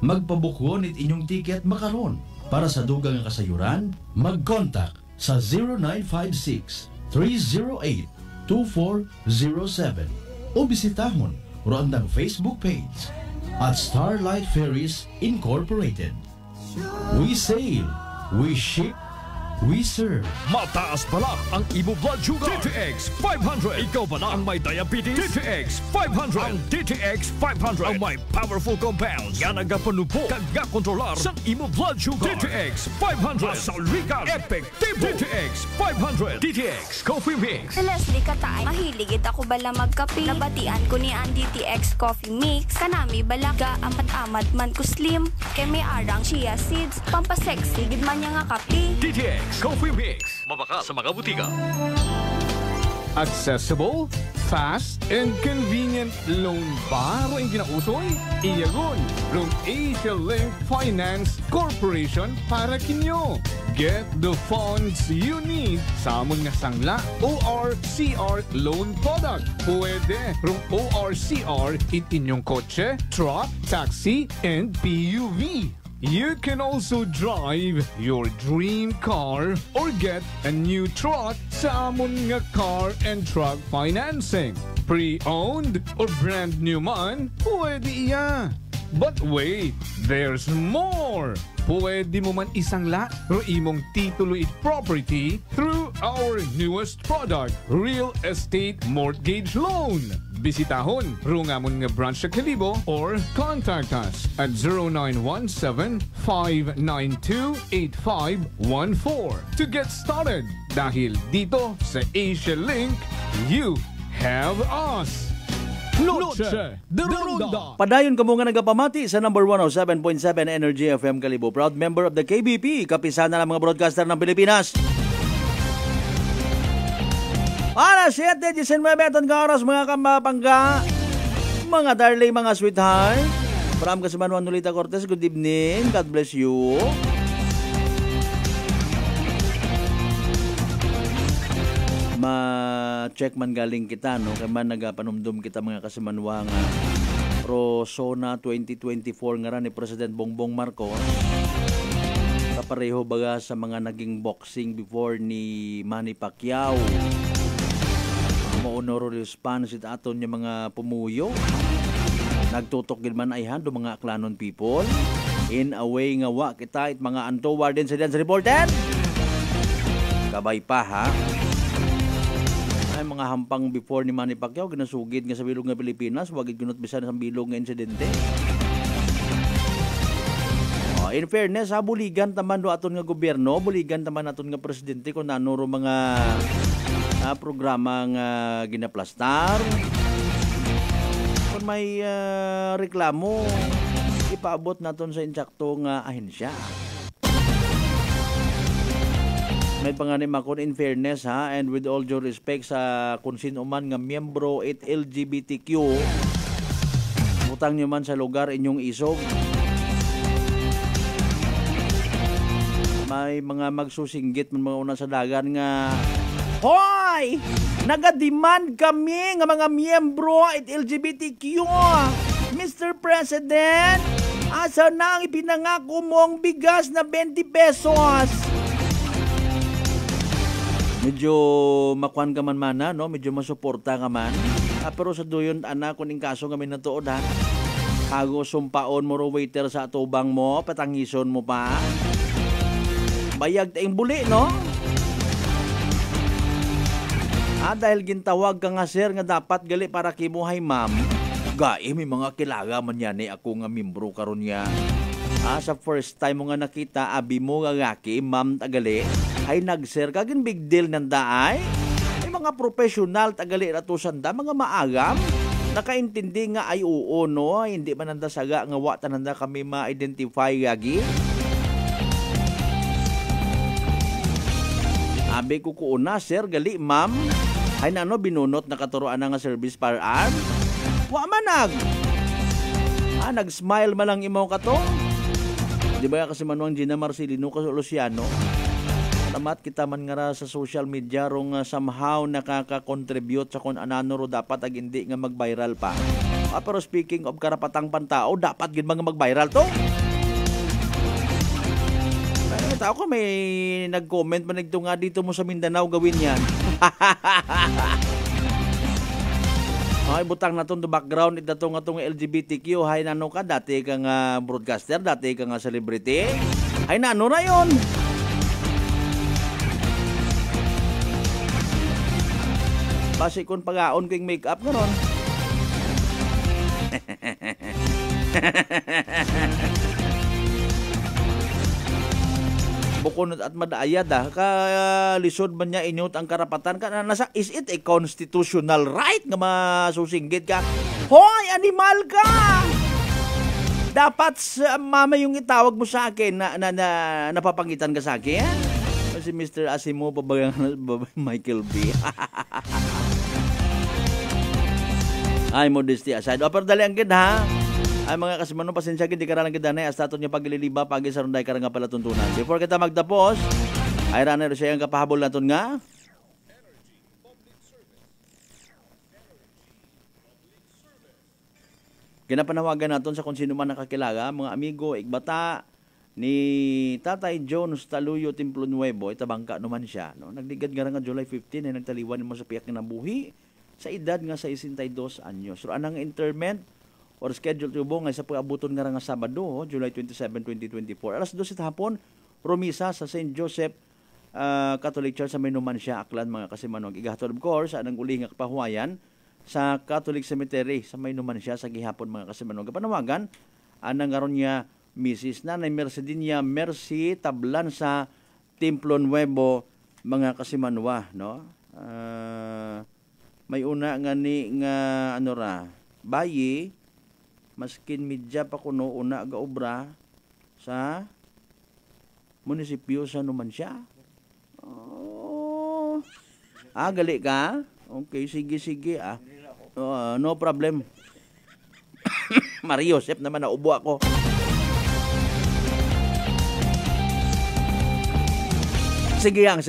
Magpabukon it inyong tiket makaron. Para sa dugang nga kasayuran, mag-contact sa 0956-308-2407 o bisitahon roandang Facebook page at Starlight Ferries Incorporated. We sail, we ship, we serve. Mataas pala ang imo blood sugar. DTX 500. Ikaw ba na ang may diabetes? DTX 500. Ang DTX 500 ang may powerful compounds nga nagapanupo kag kontrolar sa imo blood sugar. DTX 500. Masaulikan, epektibo. DTX 500. DTX Coffee Mix. Leslie Katay, mahiligit ako bala magkape. Nabatian ko ni ang DTX Coffee Mix. Kanami bala ga amat-amat man ko slim. Kay may arang chia seeds. Pampasexy gid man niya nga kape. DTX Coffee Mix. Mabaka sa mga butika. Accessible, fast, and convenient loan ba ang kinausoy? Iyagon, Loan Asia Link Finance Corporation para kinyo. Get the funds you need sa amon nga sangla ORCR loan product. Pwede rong ORCR in inyong kotse, truck, taxi, and PUV. You can also drive your dream car or get a new truck sa amon nga car and truck financing. Pre-owned or brand new man, pwede iya. But wait, there's more! Pwede mo man isangla o imong titulo it property through our newest product, Real Estate Mortgage Loan. Bisitahon, rungamon nga branch sa Kalibo or contact us at 0917-592-8514 to get started. Dahil dito sa Asia Link, you have us. Noche de Ronda. Padayon ka mo nga nagapamati sa number 107.7 Energy FM Kalibo. Proud member of the KBP, kapisana ng mga broadcaster ng Pilipinas. Alas 7:19 ka oras mga kamapangga, mga darling, mga sweetheart. From Kasimanuan Nolita Cortez, good evening. God bless you. Ma-check man galing kita, no? Kaya man nagapanumdum kita mga kasimanwa nga pro SONA 2024 nga ran ni President Bongbong Marcos. Kapareho baga sa mga naging boxing before ni Manny Pacquiao. Maunoro response it aton yung mga pumuyo. Nagtutok gid man ayhan do mga Aklanon people. In a way nga wa kita it mga Anto Warden sa Dance Reporter. Kabay pa ha. Ay mga hampang before ni Manny Pacquiao ginasugid nga sa bilog nga Pilipinas, wagid gunot bisan sa bilog nga insidente. In fairness, buligan taman do aton nga gobyerno, buligan taman aton nga presidente kung nanuro mga programa nga ginaplastar. Kung may reklamo, ipaabot naton sa insakto nga ahensya. May panganim ako in fairness ha, and with all due respect sa kung sino man nga miyembro at LGBTQ, utang nyo man sa lugar inyong isog. May mga magsusinggit man mga una sa dagan nga, hoy! Nagademand kami nga mga miyembro at LGBTQ, Mr. President, asa na ang ipinangako mong bigas na 20 pesos? Medyo makuan ka man mana, no? Medyo masuporta ka man. Pero sa duyon, anak, kuning kaso kami na tuod, ha? Hago sumpaon mo ro waiter sa atubang mo, patangison mo pa. Bayag tayong buli, no? Dahil gintawag ka nga, sir, nga dapat gali para kimuhay, ma'am. Gai, may mga kilaga man yan, ako nga membro karon niya. Sa first time mo nga nakita, abi mo nga gaki, ma'am tagali, ay nag-share kagin big deal ng daay. Ay mga professional tagali rato sanda, mga maagam, nakaintindi nga ay oo, no? Hindi man nanda saga nga watan nanda kami ma-identify gagi. Abi ko kuuna, sir, gali, ma'am, ay nano binunot na katuroan na nga service para arm. Wa manag. Nag-smile malang imaw ka to. Di ba kasi manuang Gina Marcelino kasi Luciano? Tamat kita man nga sa social media rong somehow nakaka-contribute sa kung anano ro dapat ag hindi nga mag-viral pa. Pero speaking of karapatang pantao, dapat gid mga mag-viral to. Pero tao ko may nag-comment man nagto nga dito mo sa Mindanao gawin yan. Ay butang naton to background ito nga tong LGBTQ, hay nano ka dati ka nga broadcaster, dati ka nga celebrity. Ay nano na yon. Basi kon pagaon ko yung makeup ngayon. Bukunot at madaayad lisod man niya inyot ang karapatan ka nasa, is it a constitutional right nga masusinggit ka? Hoy, animal ka! Dapat mama yung itawag mo sa akin na napapangitan ka sa akin. Si Mr. Asimo pabagang Michael B. Ay, modesty aside. Pero dali ang gid ha. Ay mga kasimano, pasensya gid di karalang gid na hasta niya pagliliba pagi sa runday karang pala tuntunan. Before kita magtapos, ay runner siya ang kapahabol naton nga. Kinapanawagan naton sa kung sino man nakakilala, mga amigo, igbata, ni Tatay Jones Taluyo Templo Nuevo, itabangka naman siya. No? Nagligad nga July 15 ay nagtaliwan mo sa piyak na buhi sa edad nga sa 62 anyos. So anang interment or schedule tubo nga sa pag-abuton nga Sabado, July 27, 2024. Alas 12 hapon, rumisa sa St. Joseph Catholic Church sa Maynumancia, Aklan mga kasimanong. Igahatod of course, anang uli nga kapahuayan sa Catholic Cemetery sa Maynumancia sa gihapon mga kasimanong. Kapanawagan, anang ngaron niya Mrs. Nanay Mercedinia Mercy Tablan sa Templo Nuevo mga kasimanwa, no? May una nga ni nga ano ra bayi maskin midya pa kuno una ga obra sa munisipyo sa Numancia. Oh. Gali ka? Okay, sige no problem. Mario Joseph naman naubo ako. Sige yang.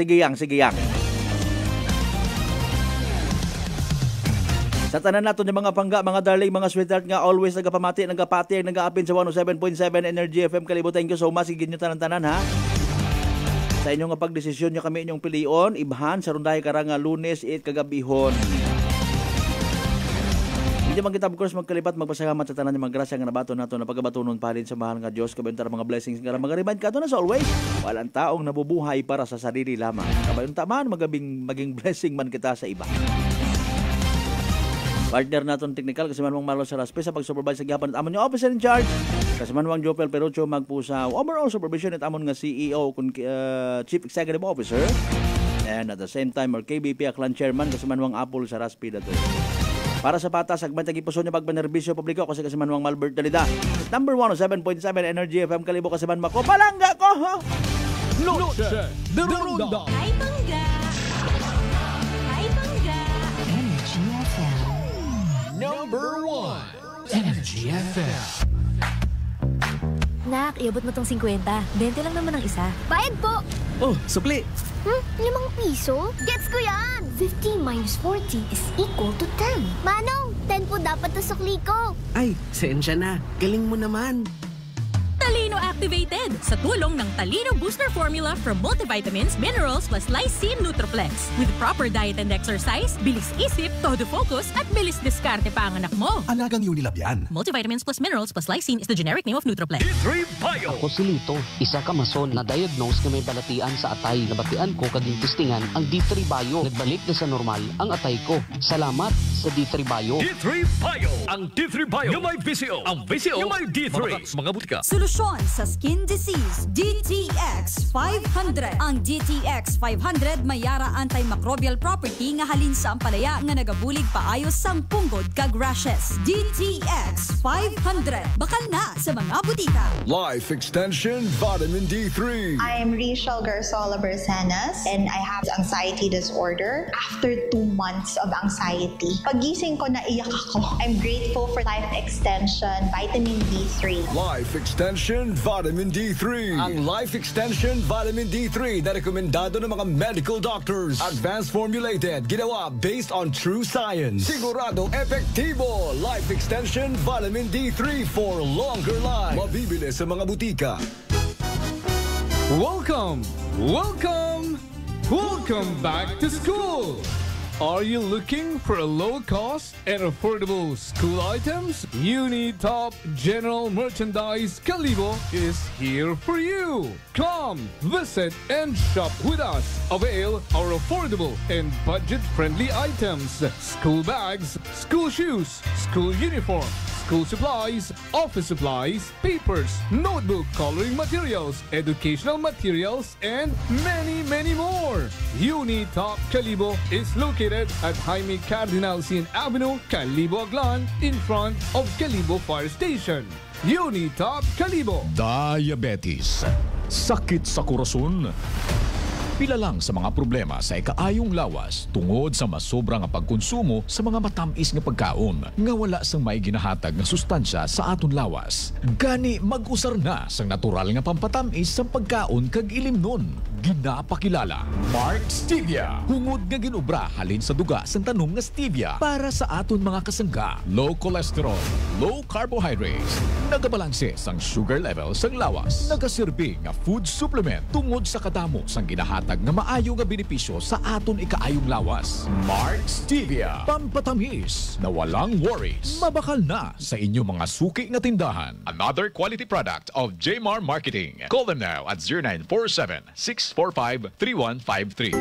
Sa tanan nato ng mga pangga, mga darling, mga sweetheart nga always nagapamati, nagapati, nagaapin sa 107.7 Energy FM Kalibo. Thank you so much. Sigin nyo tanan ha. Sa inyong pagdesisyon nyo kami inyong pilion, ibhan, sa rundahe karang Lunes 8 kagabihon. Hindi man kita of course magkalipat, magpasalamat sa tanan ng mga grasya nga nabato nato na pagabatunon pa rin sa mahal nga Diyos, kabentar mga blessings nga mga remind ka na as always, walang taong nabubuhay para sa sarili lamang. Kabayon taman, maging blessing man kita sa iba. Partner naton technical kasi manwang Marlo Saraspe sa pag-supervise sa gihapon at amon yung officer in charge. Kasi manwang Jopel Perucho magpusa overall supervision at amon nga CEO Chief Executive Officer. And at the same time, our KBP Aklan Chairman kasi manwang Apple Saraspe dato. Para sa patas, agman tagipuso niya pagpanerbisyo publiko kasi manwang Malbert Dalida. Number 107.7 Energy FM Kalibo kasi man mako. Palangga ko! Noche de Ronda! Hi, Pangga! Energy FM. Number 1 Energy FM. Nak, iabot mo tong 50. 20 lang naman ang isa. Bayad po! Oh, supli! 5 piso? Gets ko yan! 15 minus 40 is equal to 10. Manong, 10 po dapat to sukli ko. Ay, sensya na. Galing mo naman. Talino Activated sa tulong ng Talino Booster Formula from multivitamins, minerals plus lysine Nutriplex. With proper diet and exercise, bilis isip, todo focus at bilis diskarte pa ang anak mo. Alagang Unilab yan. Multivitamins plus minerals plus lysine is the generic name of Nutriplex. D3 Bio. Ako si Lito, isa ka mason na diagnose na may balatian sa atay. Nabatian ko kaging testingan ang D3 Bio. Nagbalik na sa normal ang atay ko. Salamat sa D3 Bio. D3 Bio. Ang D3 Bio yung may VCO. Ang VCO yung may D3. Mga butika. Solusyon sa skin disease, DTX 500. Ang DTX 500 may yara antimicrobial property nga halin sa ampalaya nga nagabulig paayos sang punggod kag rashes. DTX 500. Bakal na sa mga butika. Life Extension Vitamin D3. I am Rachel Garzola Bersanas and I have anxiety disorder. After 2 months of anxiety, pagising ko naiyak ako. I'm grateful for Life Extension Vitamin D3. Life Extension Vitamin D3. Ang Life Extension Vitamin D3 na rekomendado ng mga medical doctors. Advanced formulated, ginawa based on true science. Sigurado epektibo. Life Extension Vitamin D3 for longer life. Mabibili sa mga butika. Welcome back to school. Are you looking for a low-cost and affordable school items? Unitop General Merchandise Kalibo is here for you. Come, visit, and shop with us. Avail our affordable and budget-friendly items. School bags, school shoes, school uniform, school supplies, office supplies, papers, notebook, coloring materials, educational materials, and many, many more. Unitop Kalibo is located at Jaime Cardinal Sin Avenue, Kalibo, Aklan, in front of Kalibo Fire Station. Unitop Kalibo. Diabetes. Sakit sa korason. Pila lang sa mga problema sa ikaayong lawas tungod sa masobra nga pagkonsumo sa mga matamis nga pagkaon nga wala sang may ginahatag nga sustansya sa aton lawas. Gani mag-usar na sang natural nga pampatamis sa pagkaon kag ilimnon. Ginapakilala Mark Stevia. Hungod nga ginubra halin sa duga sang tanom nga stevia para sa aton mga kasangga. Low cholesterol, low carbohydrates, Nagabalanse sang sugar level sang lawas. Nagaserbi nga food supplement tungod sa kadamo sang ginahatag nga maayo nga benepisyo sa aton ikaayong lawas. Mark Stevia, pampatamis na walang worries. Mabakal na sa inyong mga suki nga tindahan. Another quality product of Jmar Marketing. Call them now at 0947-645-3153.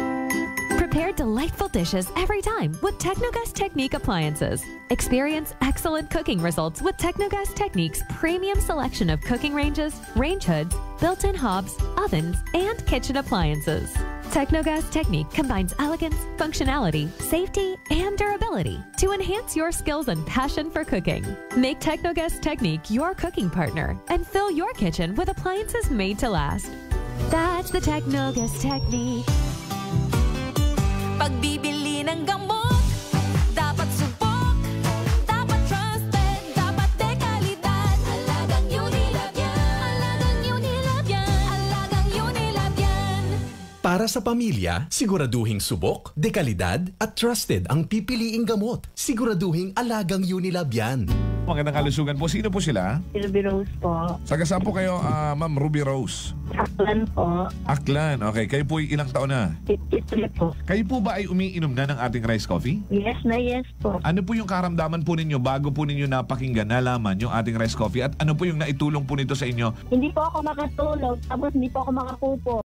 Prepare delightful dishes every time with Technogas Technique appliances. Experience excellent cooking results with Technogas Technique's premium selection of cooking ranges, range hoods, built-in hobs, ovens, and kitchen appliances. Technogas Technique combines elegance, functionality, safety, and durability to enhance your skills and passion for cooking. Make Technogas Technique your cooking partner and fill your kitchen with appliances made to last. That's the Technogas Technique. Pagbibili ng gamot, dapat subok, dapat trusted, dapat dekalidad. Alagang Unilab yan, alagang Unilab yan, alagang Unilab yan. Para sa pamilya, siguraduhing subok, dekalidad at trusted ang pipiliing gamot. Siguraduhing alagang Unilab yan. Magandang kalusugan po. Sino po sila? Ruby Rose po. Saga saan po kayo, Ma'am Ruby Rose? Aklan po. Aklan. Okay. Kayo po ilang taon na? 53 po. Kayo po ba ay umiinom na ng ating rice coffee? Yes na yes po. Ano po yung karamdaman po ninyo bago po ninyo napakinggan, nalaman yung ating rice coffee? At ano po yung naitulong po nito sa inyo? Hindi po ako makatulog, tapos hindi po ako makapupo.